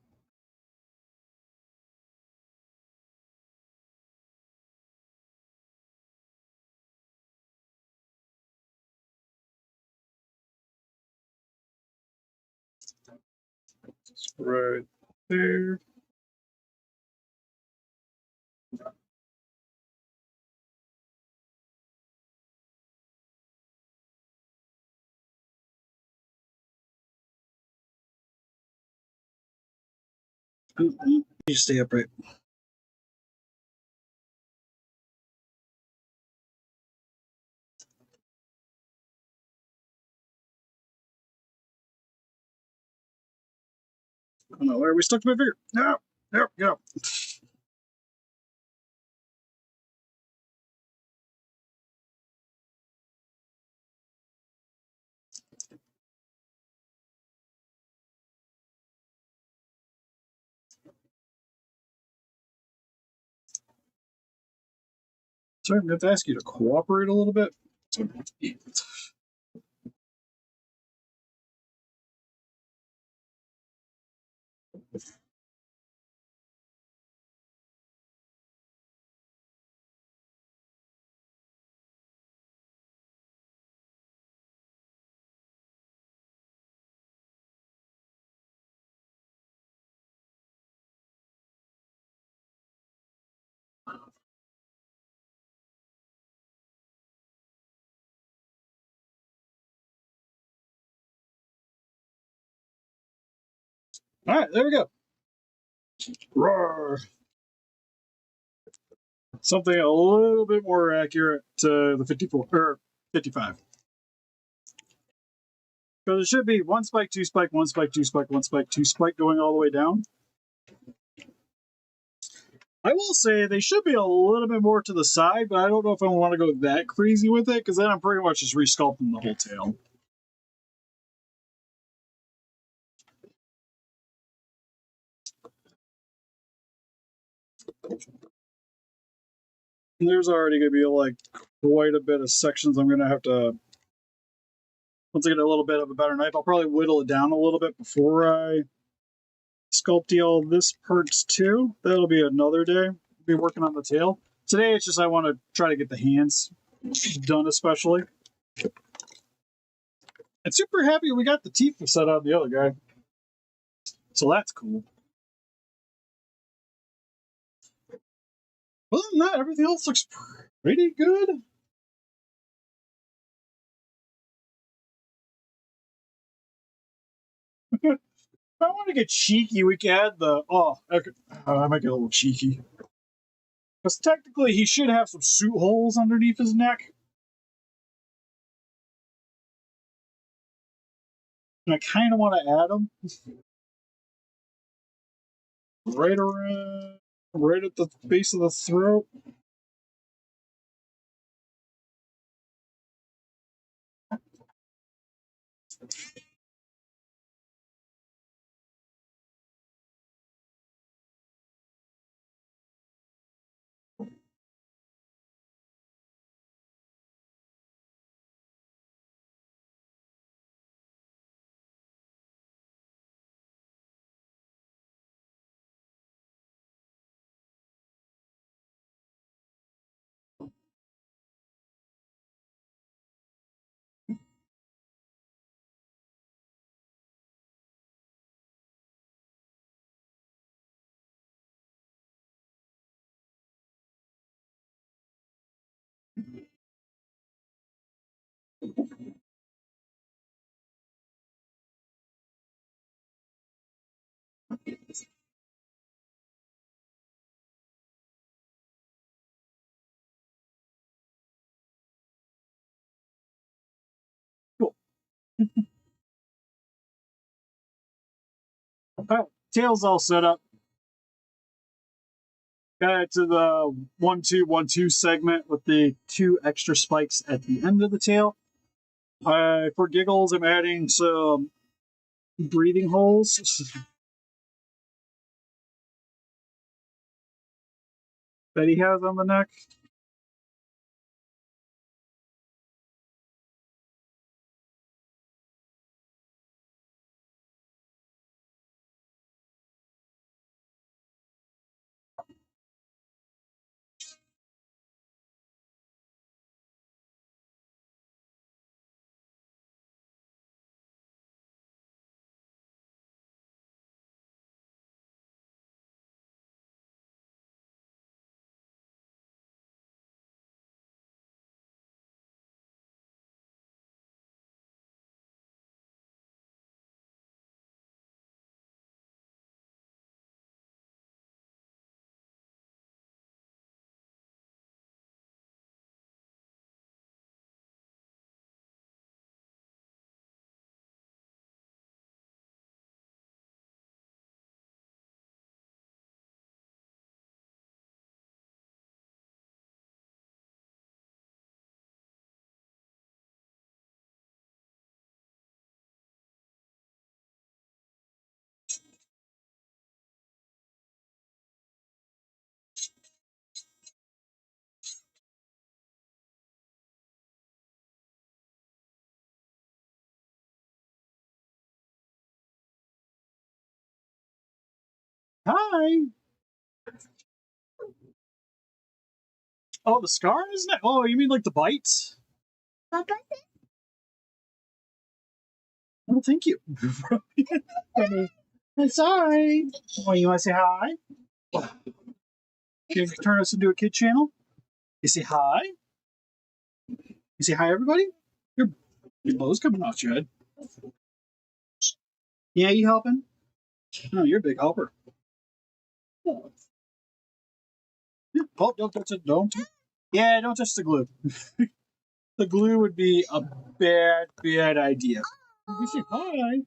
It's right there. You stay upright. Oh no, where are we stuck to my finger? No, no, go. Sorry, I'm going to ask you to cooperate a little bit. All right, there we go. Roar. Something a little bit more accurate to the 54 or 55. Because it should be one spike, two spike, one spike, two spike, one spike, two spike going all the way down. I will say they should be a little bit more to the side, but I don't know if I want to go that crazy with it because then I'm pretty much just resculpting the whole tail. There's already going to be like quite a bit of sections I'm going to have to. Once I get a little bit of a better knife, I'll probably whittle it down a little bit before I sculpt all this parts too. That'll be another day. I'll be working on the tail. Today it's just I want to try to get the hands done, especially. And super happy we got the teeth set on the other guy. So that's cool. Other than that, everything else looks pretty good. If I want to get cheeky, we can add the. Oh, okay. I might get a little cheeky. Because technically, he should have some suit holes underneath his neck. And I kind of want to add them. Right around. Right at the base of the throat. Cool. Tail's all set up. Got it to the 1-2-1-2 segment with the 2 extra spikes at the end of the tail. For giggles, I'm adding some breathing holes that he has on the neck. Hi. Oh, the scar, isn't it? Oh, you mean like the bites? Papa? Oh, thank you. I'm sorry. Oh, you want to say hi? Can you turn us into a kid channel? You say hi? You say hi, everybody? Your blow's coming off your head. Yeah, you helping? No, you're a big helper. Yeah. Oh, don't touch it. Don't. Yeah, don't touch the glue. The glue would be a bad idea. You say hi.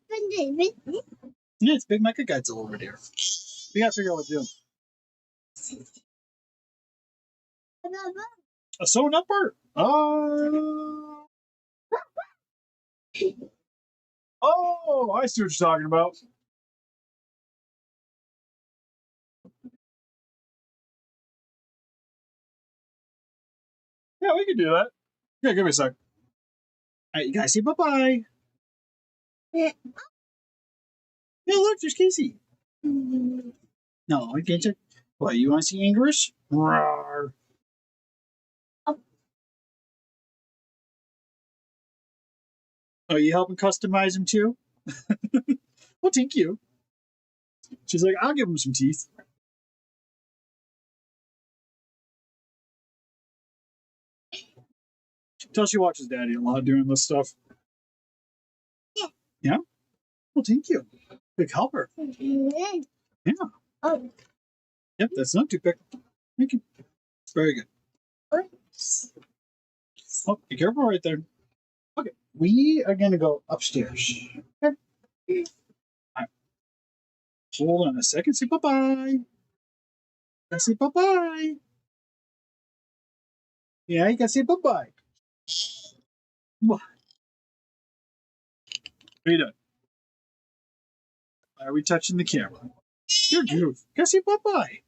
Yeah, it's Big Mecha Godzilla over there. We gotta figure out what to do. A sewn up part? Oh, I see what you're talking about. Yeah, we can do that. Yeah, give me a sec. All right, you guys say bye-bye. Yeah, look, there's Casey. No, I can't. What, you want to see Anguirus? Roar. Oh, you helping customize him too? Well, thank you. She's like, I'll give him some teeth. Tell she watches Daddy a lot doing this stuff. Yeah. Yeah? Well, thank you. Big helper. Yeah. Oh. Yep, that's not too big. Thank you. Very good. Oh, be careful right there. Okay, we are going to go upstairs. Okay. All right. Hold on a second. Say bye-bye. I say bye-bye. Yeah, you can say bye-bye. What are you doing? Are we touching the camera? You're goof. You gotta say bye-bye.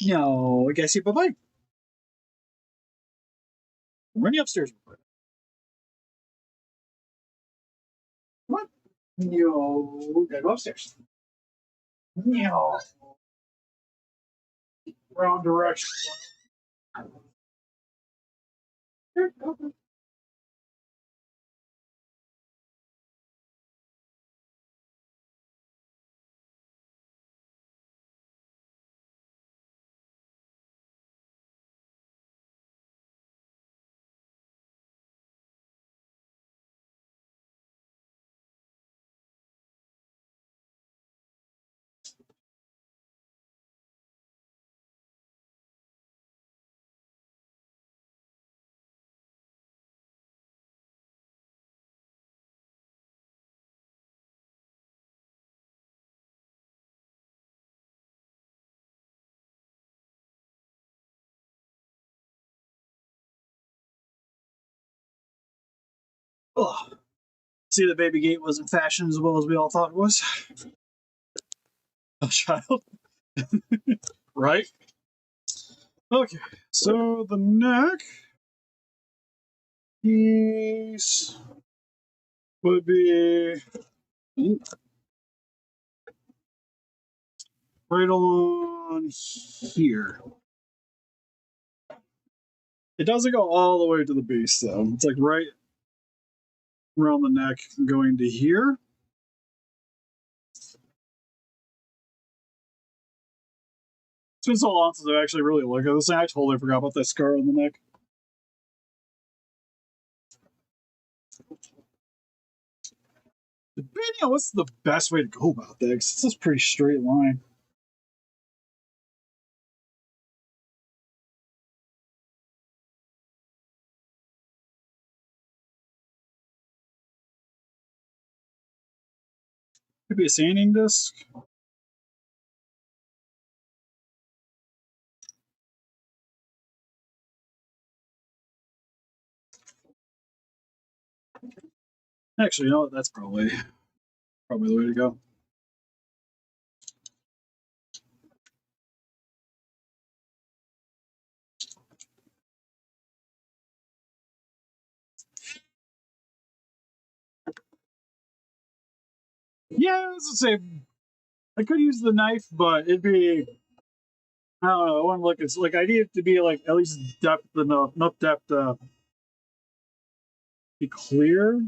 No, you gotta say bye-bye. Run you upstairs. Come on. No, gotta go upstairs. No. Wrong direction. Ugh. See, the baby gate wasn't fashioned as well as we all thought it was. A child. Right? Okay, so the neck piece would be right along here. It doesn't go all the way to the base, though. It's like right around the neck going to here. It's been so long since I've actually really looked at this thing. I totally forgot about that scar on the neck. Depending on what's the best way to go about that, because it's a pretty straight line. Could be a sanding disc. Actually, you know what? That's probably the way to go. Yeah, it's the same. I could use the knife, but it'd be, I don't know. I want to look. It's like I need it to be like at least depth enough depth to be clear.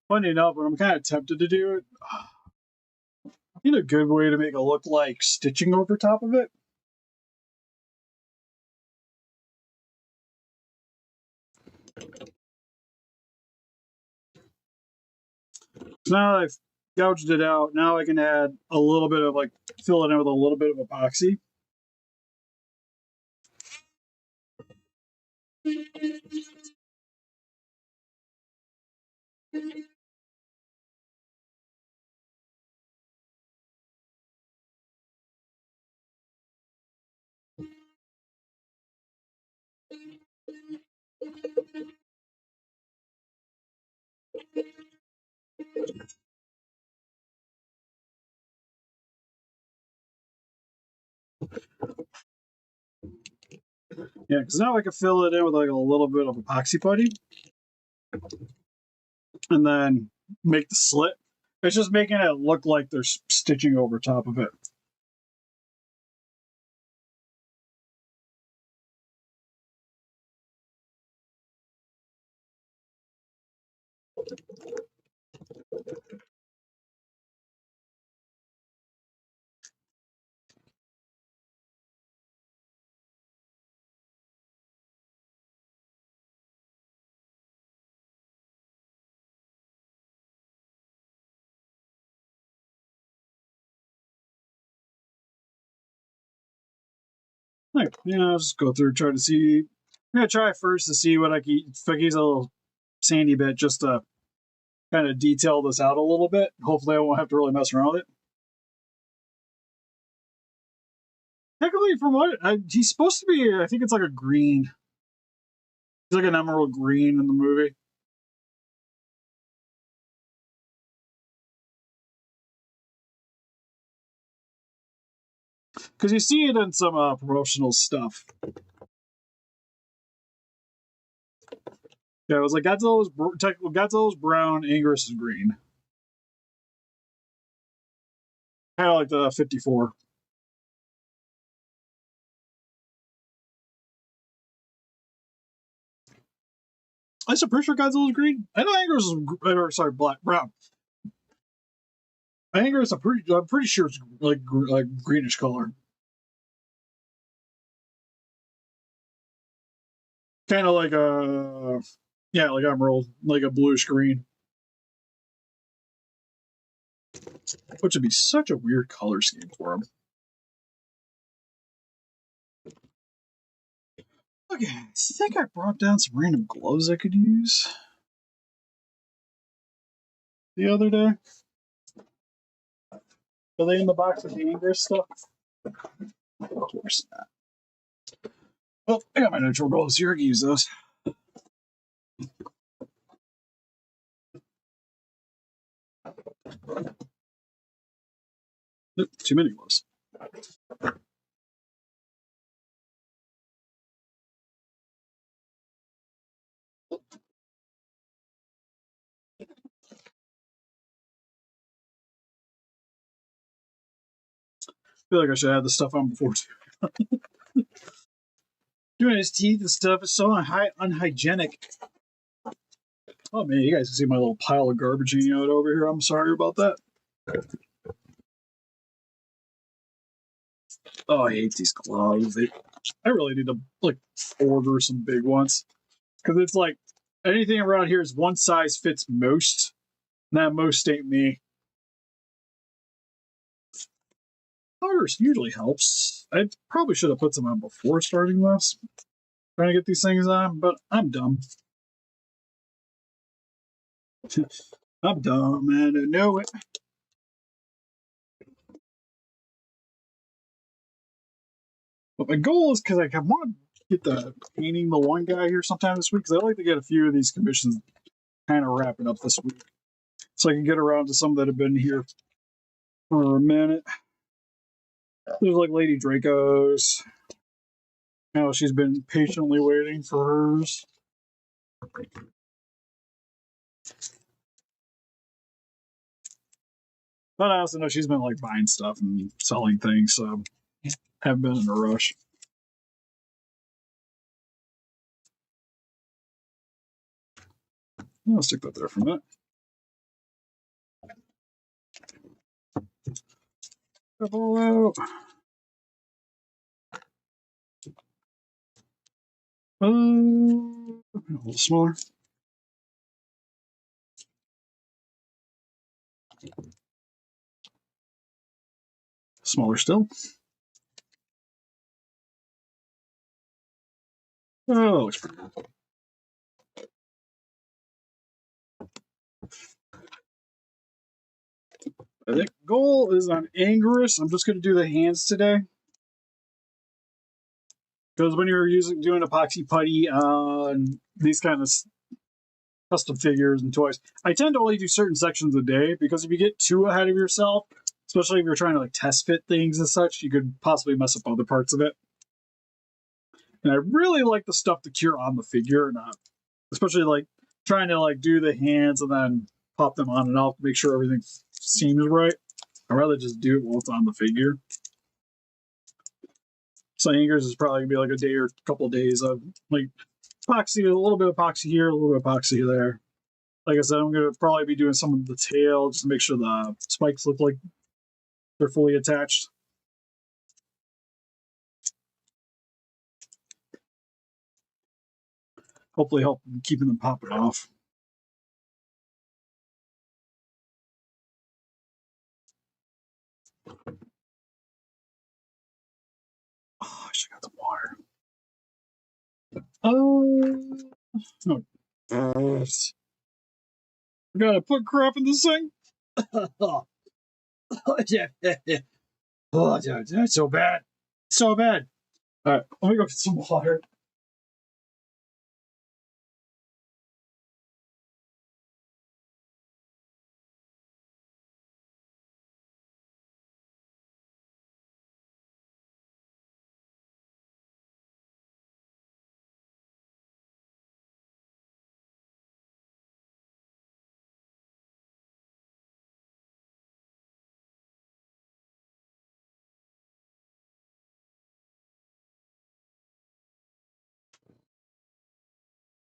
Funny enough, but I'm kind of tempted to do it. I need a good way to make it look like stitching over top of it. So now that I've gouged it out, now I can add a little bit of like fill it in with a little bit of epoxy. Yeah, because now I can fill it in with like a little bit of epoxy putty and then make the slit. It's just making it look like there's stitching over top of it. Like, I'll just go through try to see. I'm gonna try first to see what I can. If I can use a little sandy bit just to kind of detail this out a little bit. Hopefully, I won't have to really mess around with it. Technically, from what he's supposed to be, I think it's like a green. He's like an emerald green in the movie. Because you see it in some promotional stuff. Yeah, it was like Godzilla's brown, Anguirus is green. Kind of like the 54. I'm pretty sure Godzilla's green. I know Anguirus is sorry, brown. Anguirus, I'm pretty sure it's like greenish color. Kind of like a Yeah, like emerald, like a bluish green. Which would be such a weird color scheme for him. Okay, I think I brought down some random gloves I could use the other day. Are they in the box with the Anguirus stuff? Of course not. Well, I got my neutral gloves here. I can use those. Nope, too many gloves. I feel like I should have this stuff on before too. Doing his teeth and stuff is so unhygienic. Oh man, you guys can see my little pile of garbage hanging out over here. I'm sorry about that. Oh, I hate these gloves. I really need to like order some big ones because it's like anything around here is one size fits most. And that most ain't me. Powders usually helps. I probably should have put some on before starting this. Trying to get these things on, but I'm dumb. I'm dumb, and I know it. But my goal is because I want to get the painting the one guy here sometime this week because I'd like to get a few of these commissions kind of wrapping up this week. So I can get around to some that have been here for a minute. There's like Lady Draco's. You know, she's been patiently waiting for hers. But I also know she's been like buying stuff and selling things, so I haven't been in a rush. I'll stick that there for a minute. Oh, a little smaller. Smaller still. Oh, looks pretty good. I think goal is on Anguirus. I'm just going to do the hands today. Because when you're doing epoxy putty on these kind of custom figures and toys, I tend to only do certain sections a day because if you get too ahead of yourself, especially if you're trying to like test fit things and such, you could possibly mess up other parts of it. And I really like the stuff to cure on the figure, not especially like trying to like do the hands and then pop them on and off to make sure everything seems right. I'd rather just do it while it's on the figure. So Anguirus is probably gonna be like a day or a couple of days of like epoxy, a little bit of epoxy here, a little bit of epoxy there. Like I said, I'm gonna probably be doing some of the tail just to make sure the spikes look like they're fully attached. Hopefully help keeping them popping off. Oh, I should have got the water. Oh, I gotta put crap in this thing. Oh, that's so bad. So bad. All right, let me go get some water.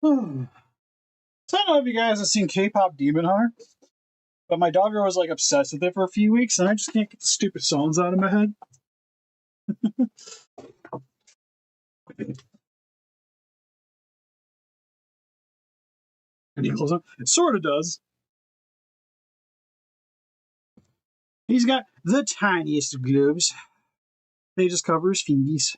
So I don't know if you guys have seen K-pop Demon Hunter, but my daughter was like obsessed with it for a few weeks, and I just can't get the stupid songs out of my head. Any close up? It sort of does. He's got the tiniest gloves. They just cover his fingies.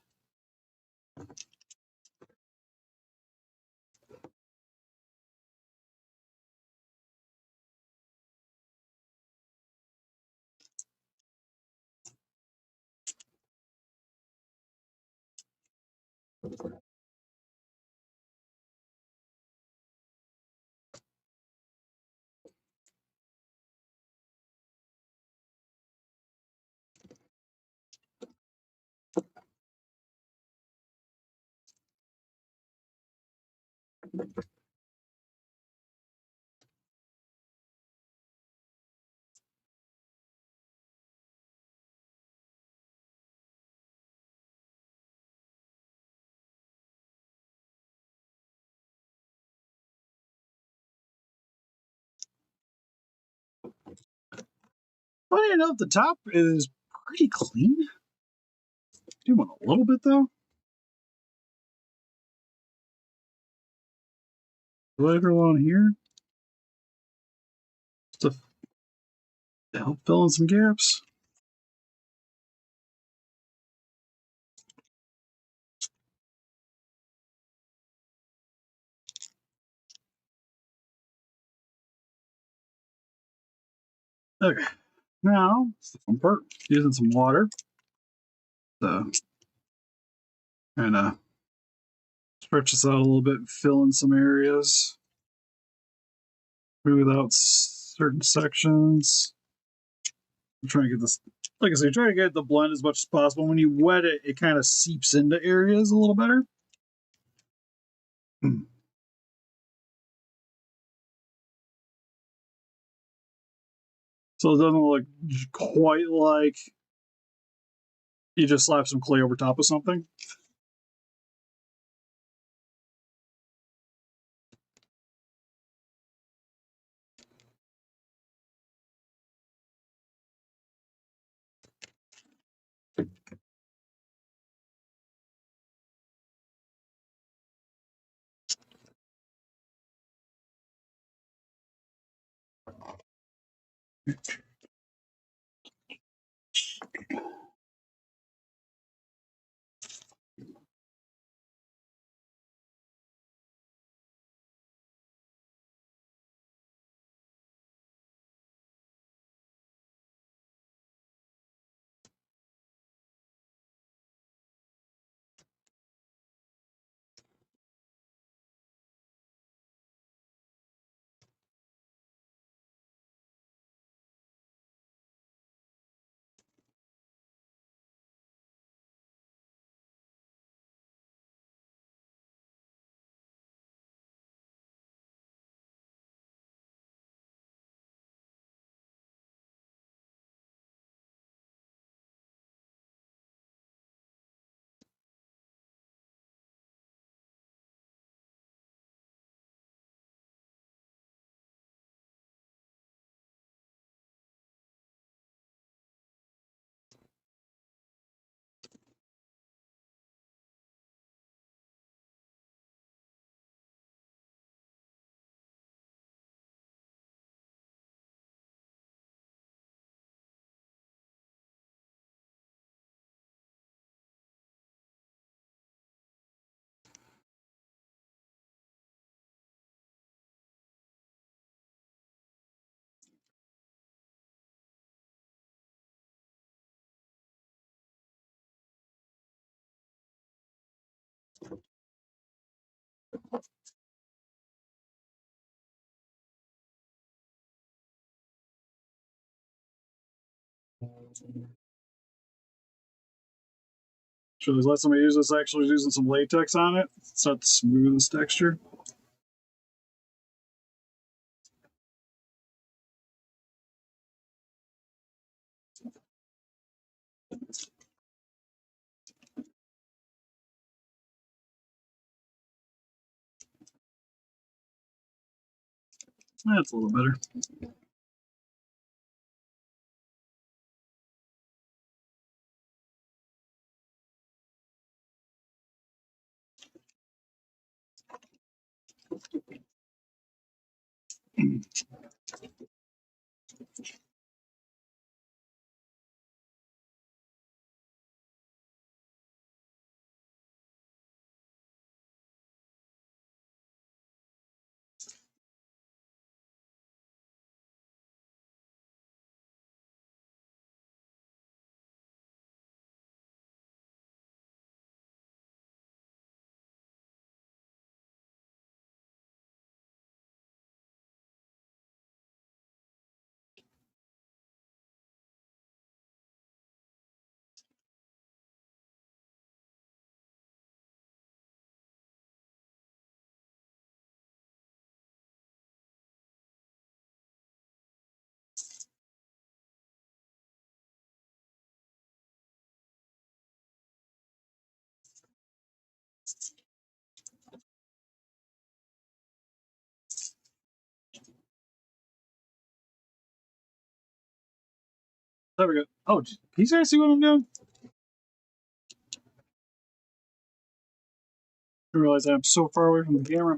Funny enough, the top is pretty clean. Do want a little bit though. Later on here, just to help fill in some gaps. Okay, now it's the fun part. Using some water to kind of stretch this out a little bit, fill in some areas, smooth out certain sections. I'm trying to get this, like I say, try to get the blend as much as possible. When you wet it, it kind of seeps into areas a little better. So it doesn't look quite like you just slap some clay over top of something. Should I let somebody use this actually using some latex on it? It's not the smoothest texture. That's a little better. There we go. Oh, can you guys see what I'm doing? I realize I'm so far away from the camera.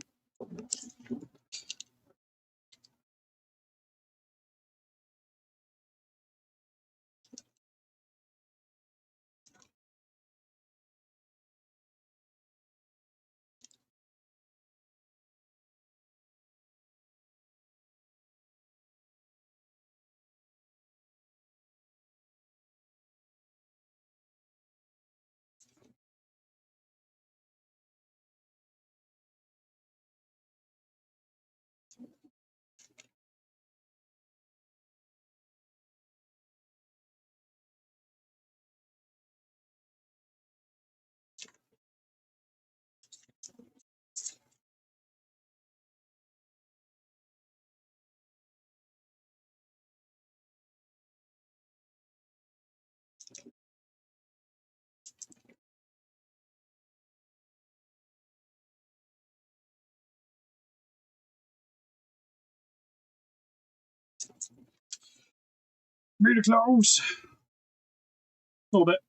Pretty close. A little bit.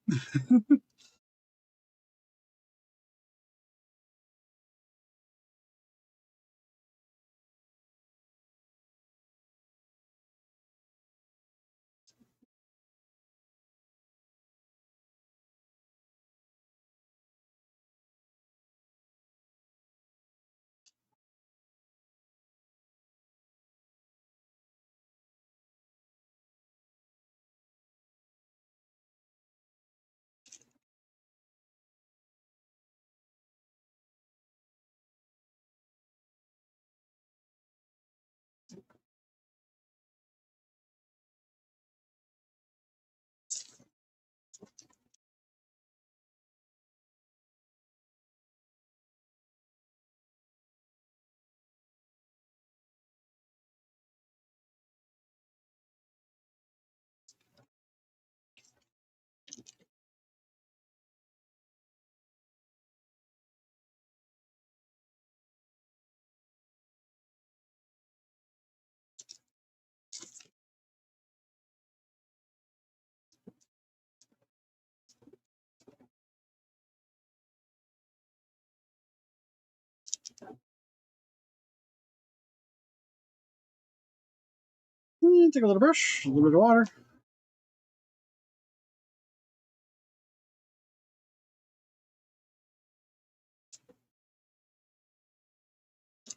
Take a little brush, a little bit of water.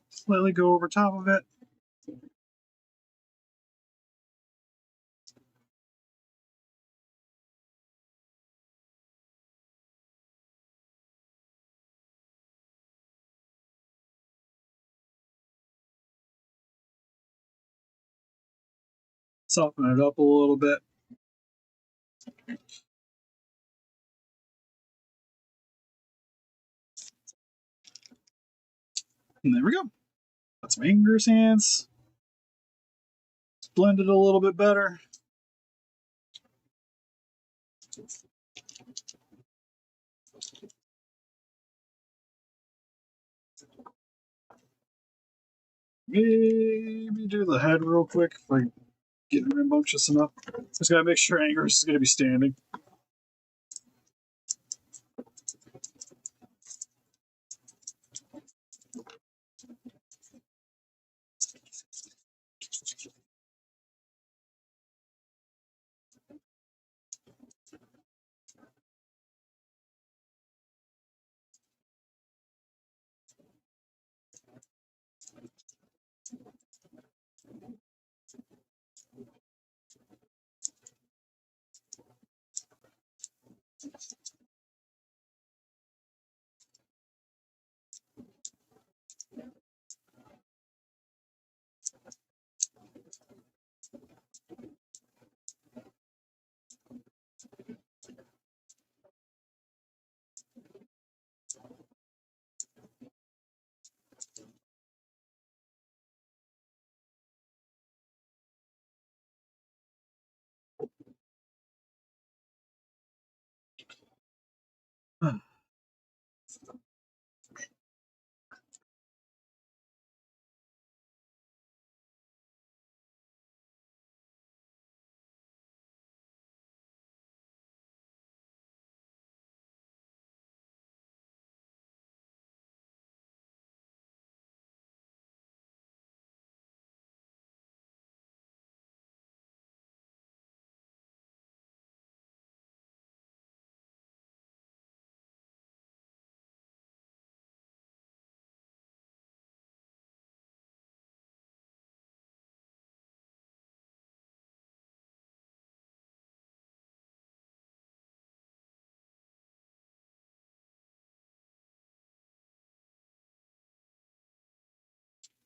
Slightly go over top of it. Soften it up a little bit. And there we go. Got some Anguirus hands. Blend it a little bit better. Maybe do the head real quick if I get rambunctious enough. Just gotta make sure Anguirus is gonna be standing.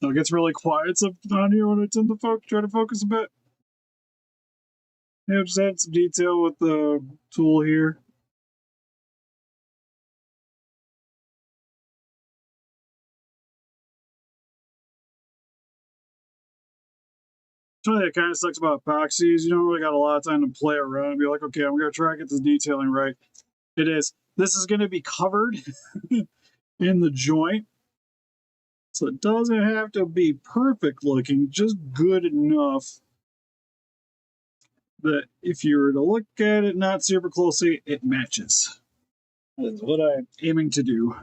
So it gets really quiet on here when it's in the try to focus a bit. Yeah, just add some detail with the tool here. Something that kind of sucks about epoxy is you don't really got a lot of time to play around and be like, okay, I'm going to try to get this detailing right. It is. This is going to be covered in the joint. So it doesn't have to be perfect looking, just good enough that if you were to look at it not super closely, it matches. That's what I'm aiming to do.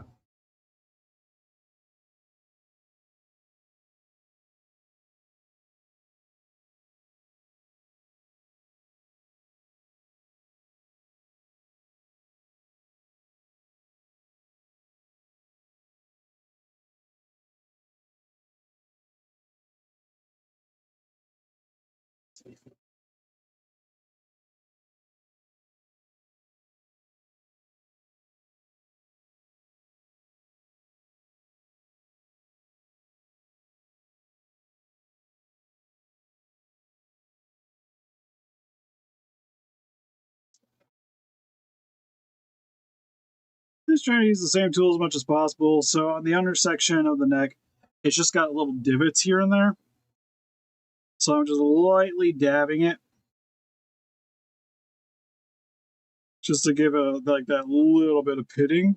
Just trying to use the same tool as much as possible. So on the under section of the neck, it's just got little divots here and there. So I'm just lightly dabbing it just to give a like that little bit of pitting.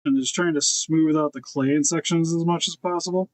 And just trying to smooth out the clay in sections as much as possible.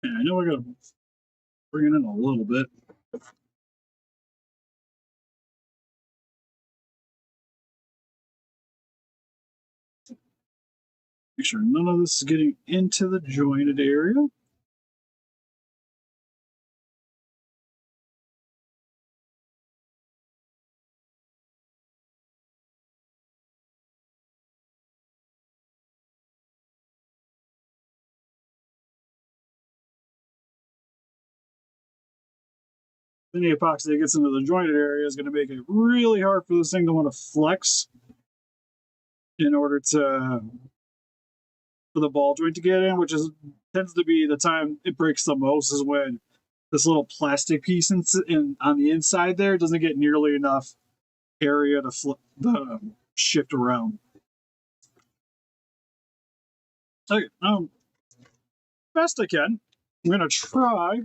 Yeah, I know we're gonna bring it in a little bit. Make sure none of this is getting into the jointed area. Then the epoxy that gets into the jointed area is going to make it really hard for this thing to want to flex in order to for the ball joint to get in, which is tends to be the time it breaks the most is when this little plastic piece on the inside there doesn't get nearly enough area to shift around. Okay, best I can. I'm gonna try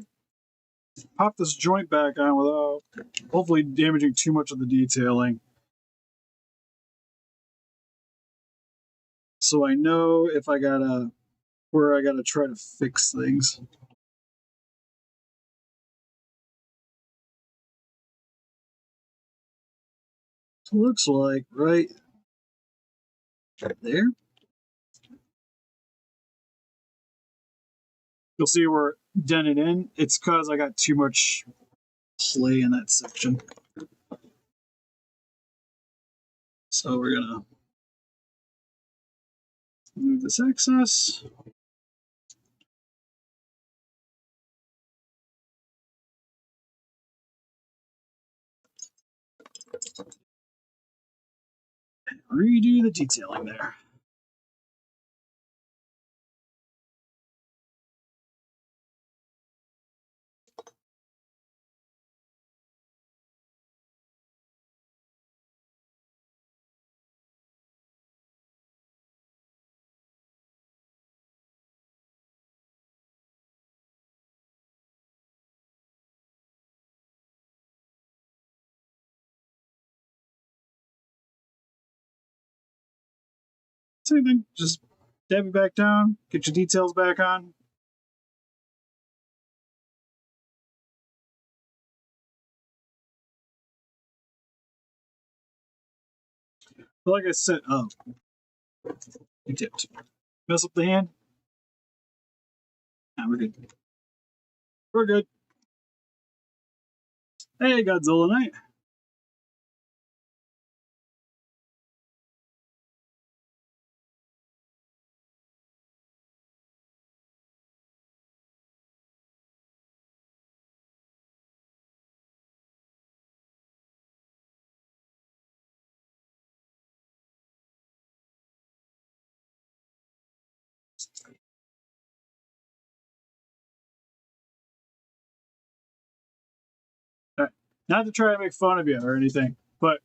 pop this joint back on without hopefully damaging too much of the detailing. So I know if I gotta where I gotta try to fix things. So it looks like right there. You'll see where dented in. It's because I got too much clay in that section. So we're gonna move this excess. Redo the detailing there. Same thing, just Dab it back down, get your details back on. But like I said, you tipped. Mess up the hand? Nah, we're good. We're good. Hey, Godzilla Knight. Not to try to make fun of you or anything, but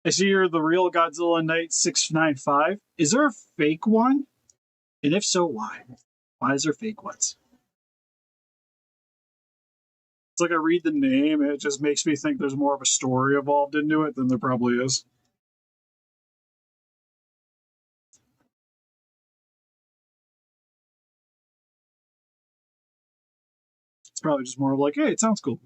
I see you're the real Godzilla Knight 695. Is there a fake one? And if so, why? Why is there fake ones? It's like I read the name and it just makes me think there's more of a story involved into it than there probably is. It's probably just more of like, hey, it sounds cool.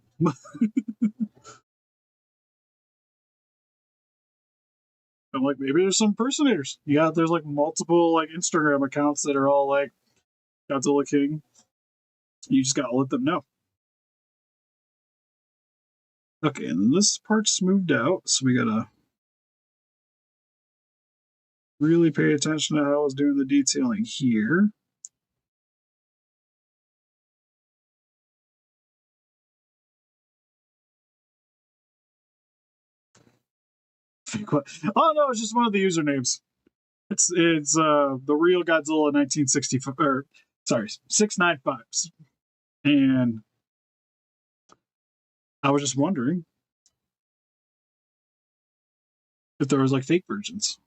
I'm like, maybe there's some impersonators. Yeah, there's like multiple like Instagram accounts that are all like Godzilla King. You just gotta let them know. Okay, and this part's moved out, so we gotta really pay attention to how I was doing the detailing here. Oh no, it's just one of the usernames. It's the real Godzilla 1965 or sorry 695, and I was just wondering if there was like fake versions.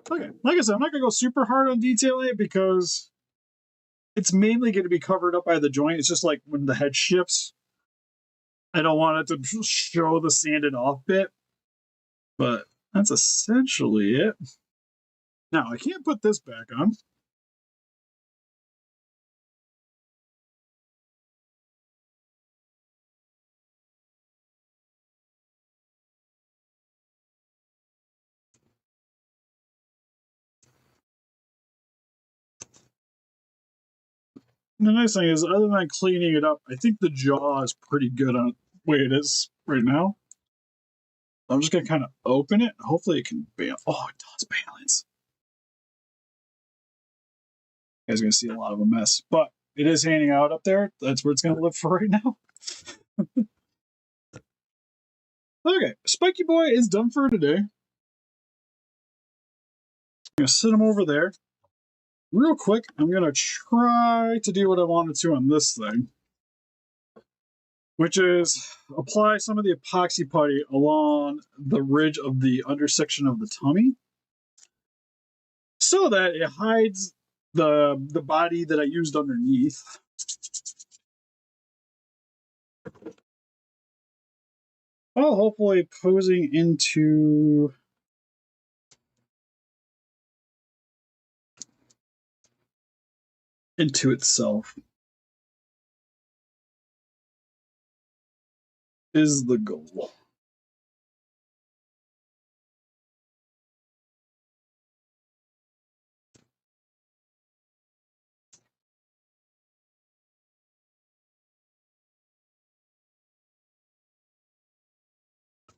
Okay, like I said, I'm not gonna go super hard on detailing it because it's mainly going to be covered up by the joint. It's just like when the head shifts, I don't want it to show the sanded off bit, but that's essentially it. Now, I can't put this back on. And the nice thing is, other than cleaning it up, I think the jaw is pretty good on the way it is right now. I'm just going to kind of open it. Hopefully it can balance. Oh, it does balance. You guys are going to see a lot of a mess, but it is hanging out up there. That's where it's going to live for right now. Okay, Spiky Boy is done for today. I'm going to sit him over there. Real quick, I'm going to try to do what I wanted to on this thing, which is apply some of the epoxy putty along the ridge of the undersection of the tummy so that it hides the body that I used underneath. Oh, hopefully posing into itself is the goal.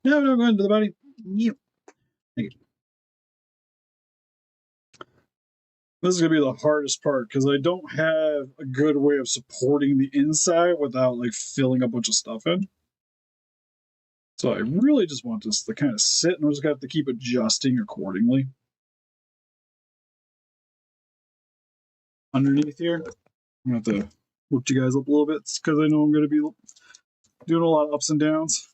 No, go into the body. You. Thank you. This is gonna be the hardest part because I don't have a good way of supporting the inside without like filling a bunch of stuff in. So I really just want this to kind of sit, and we're just gonna have to keep adjusting accordingly. Underneath here, I'm gonna have to lift you guys up a little bit because I know I'm gonna be doing a lot of ups and downs.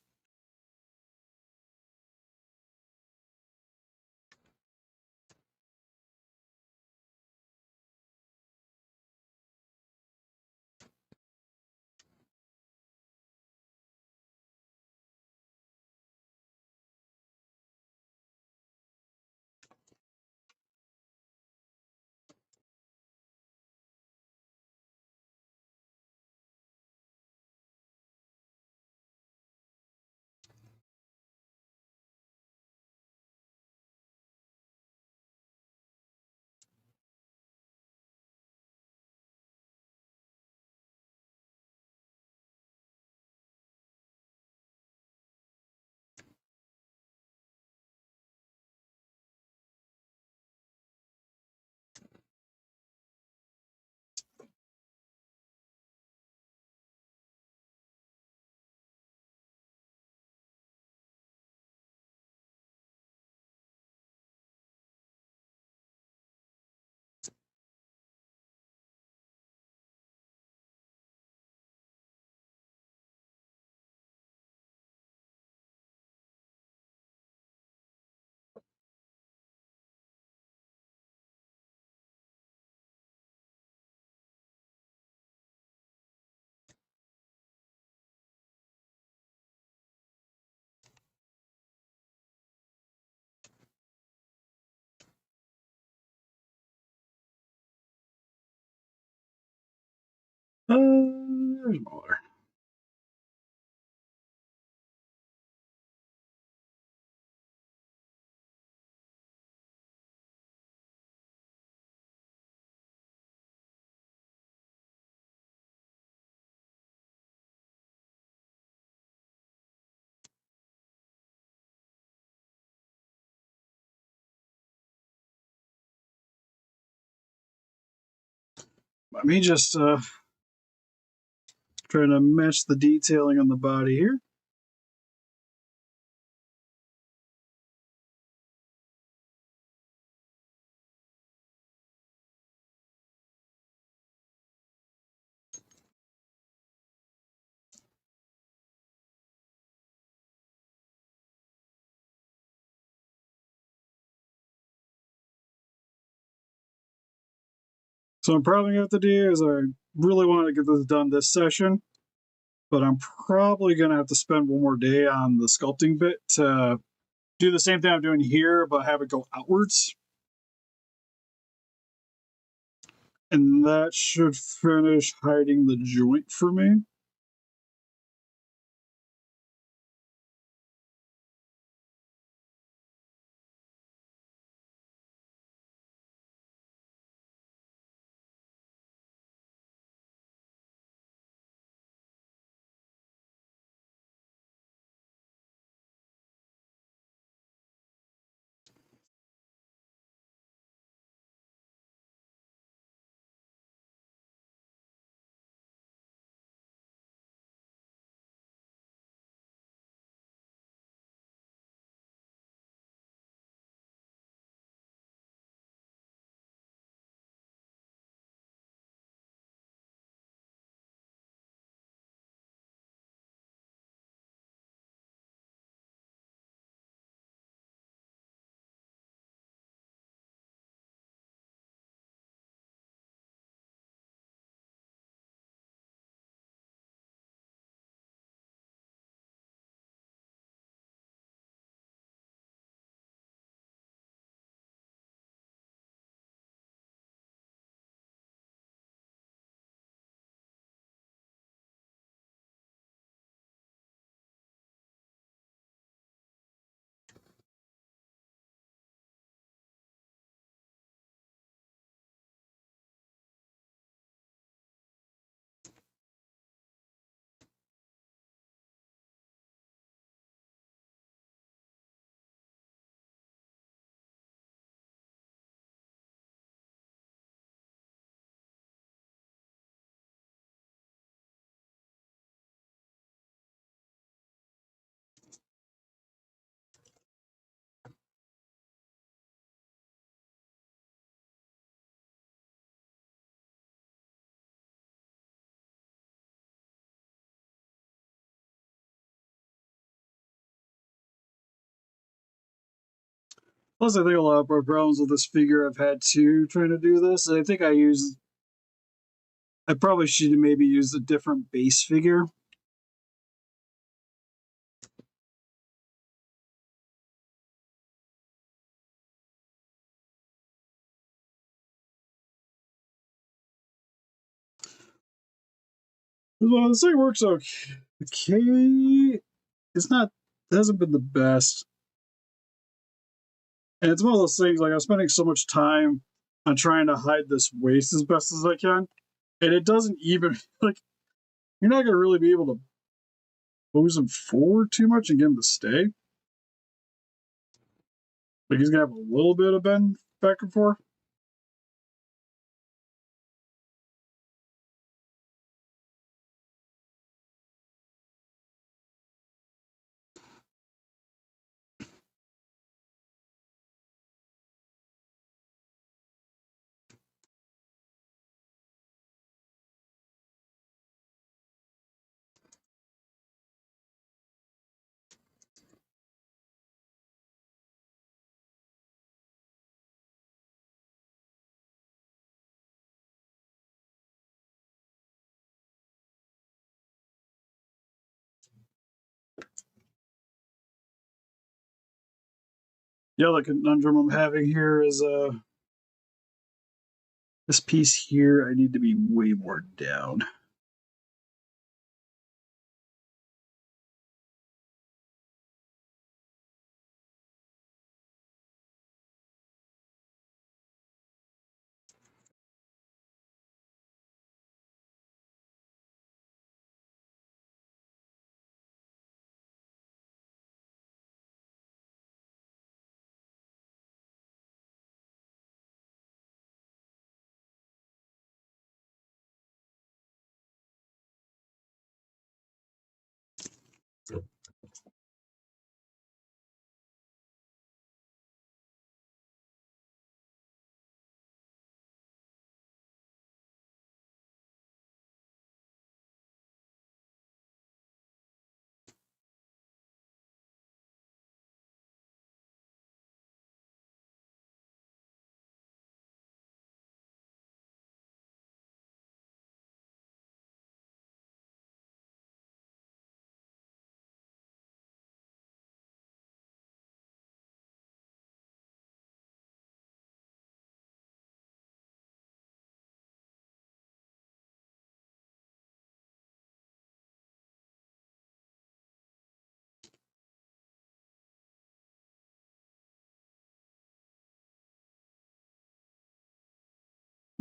There's my water. Let me just trying to match the detailing on the body here. So I'm probably going to have to do is I really want to get this done this session, but I'm probably going to have to spend one more day on the sculpting bit to do the same thing I'm doing here, but have it go outwards. And that should finish hiding the joint for me. Plus, I think a lot of problems with this figure I've had too trying to do this. I think I probably should have maybe used a different base figure. Well, this thing works okay. It's not, it hasn't been the best. And it's one of those things like I'm spending so much time on trying to hide this waist as best as I can. And it doesn't even, like, you're not going to really be able to pose him forward too much and get him to stay. Like, he's going to have a little bit of bend back and forth. The other conundrum I'm having here is this piece here, I need to be way more down.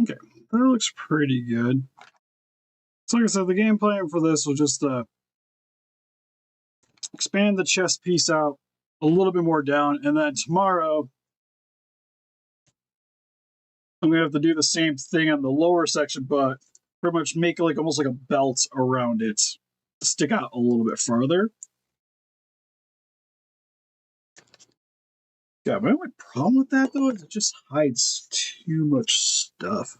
Okay, that looks pretty good. So like I said, the game plan for this will just expand the chest piece out a little bit more down, and then tomorrow I'm gonna have to do the same thing on the lower section, but pretty much make it like almost like a belt around it to stick out a little bit farther. Yeah, my only problem with that though is it just hides too much stuff.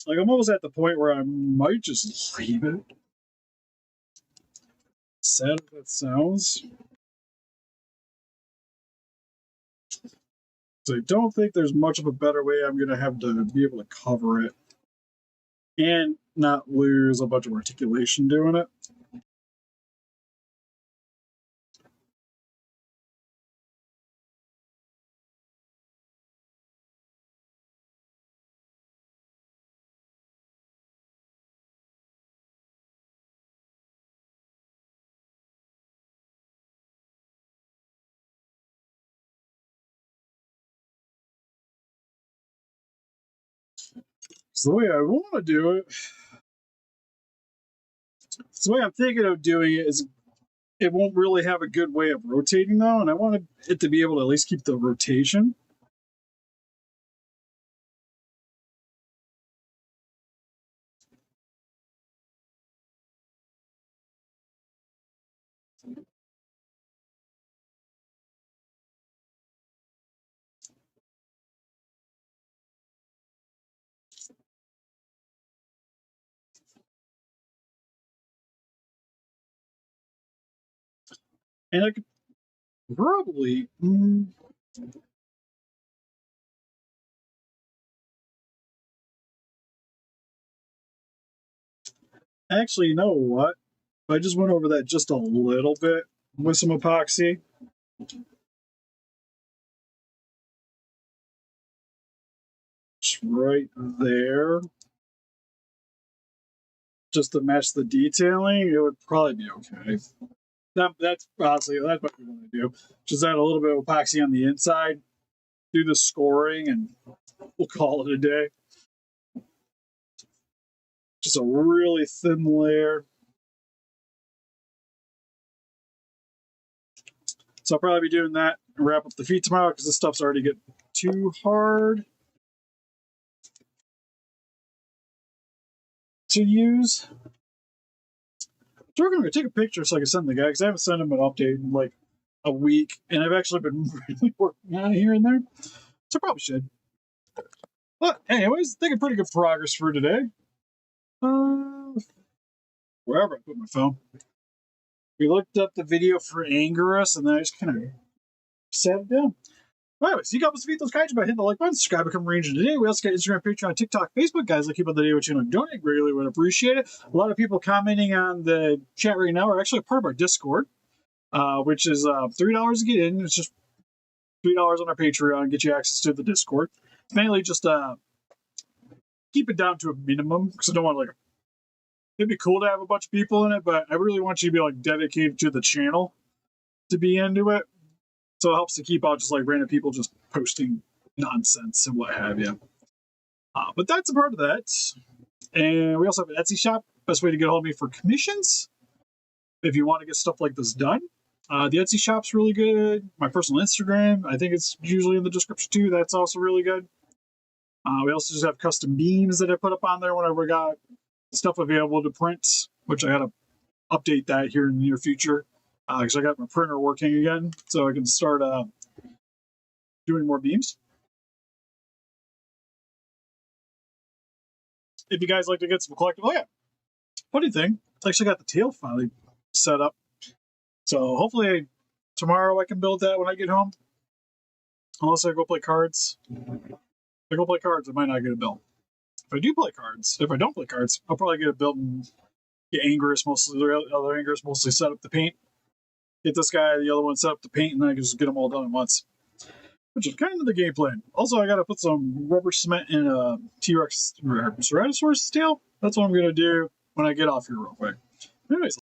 Like I'm almost at the point where I might just leave it. Sad as that sounds. So I don't think there's much of a better way I'm gonna have to be able to cover it and not lose a bunch of articulation doing it. So the way I want to do it, so the way I'm thinking of doing it is it won't really have a good way of rotating though, and I want it to be able to at least keep the rotation. And I could probably actually, you know what? I just went over that just a little bit with some epoxy. Just right there. Just to match the detailing, it would probably be okay. That's honestly that's what we want to do. Just add a little bit of epoxy on the inside, do the scoring, and we'll call it a day. Just a really thin layer. So I'll probably be doing that and wrap up the feet tomorrow because this stuff's already getting too hard to use. So we're going to take a picture so I can send the guy because I haven't sent him an update in like a week, and I've actually been really working on it here and there. So I probably should. But anyways, I think pretty good progress for today. Wherever I put my phone. We looked up the video for Anguirus, and then I just kind of sat it down. Anyways, you help us beat those kaiju by hitting the like button, subscribe, become a ranger today. We also got Instagram, Patreon, TikTok, Facebook. Guys, like keep on the day what you know doing. Really would appreciate it. A lot of people commenting on the chat right now are actually a part of our Discord. which is $3 to get in. It's just $3 on our Patreon, get you access to the Discord. It's mainly just keep it down to a minimum because I don't want like. It'd be cool to have a bunch of people in it, but I really want you to be like dedicated to the channel to be into it. So it helps to keep out just like random people just posting nonsense and what have you. But that's a part of that. And we also have an Etsy shop. Best way to get a hold of me for commissions if you want to get stuff like this done. The Etsy shop's really good. My personal Instagram, I think it's usually in the description too. That's also really good. We also just have custom beams that I put up on there whenever we got stuff available to print, which I got to update that here in the near future because I got my printer working again, so I can start doing more beams. If you guys like to get some collectible, funny thing, I actually got the tail finally set up, so hopefully tomorrow I can build that when I get home. Unless I go play cards. If I go play cards, I might not get a build. If I do play cards, if I don't play cards, I'll probably get a build and get Anguirus mostly, the other Anguirus mostly set up the paint. Get this guy, the other one set up the paint, and then I can just get them all done at once. Which is kind of the game plan. Also, I gotta put some rubber cement in a T-Rex Ceratosaurus tail. That's what I'm gonna do when I get off here real quick. Anyways,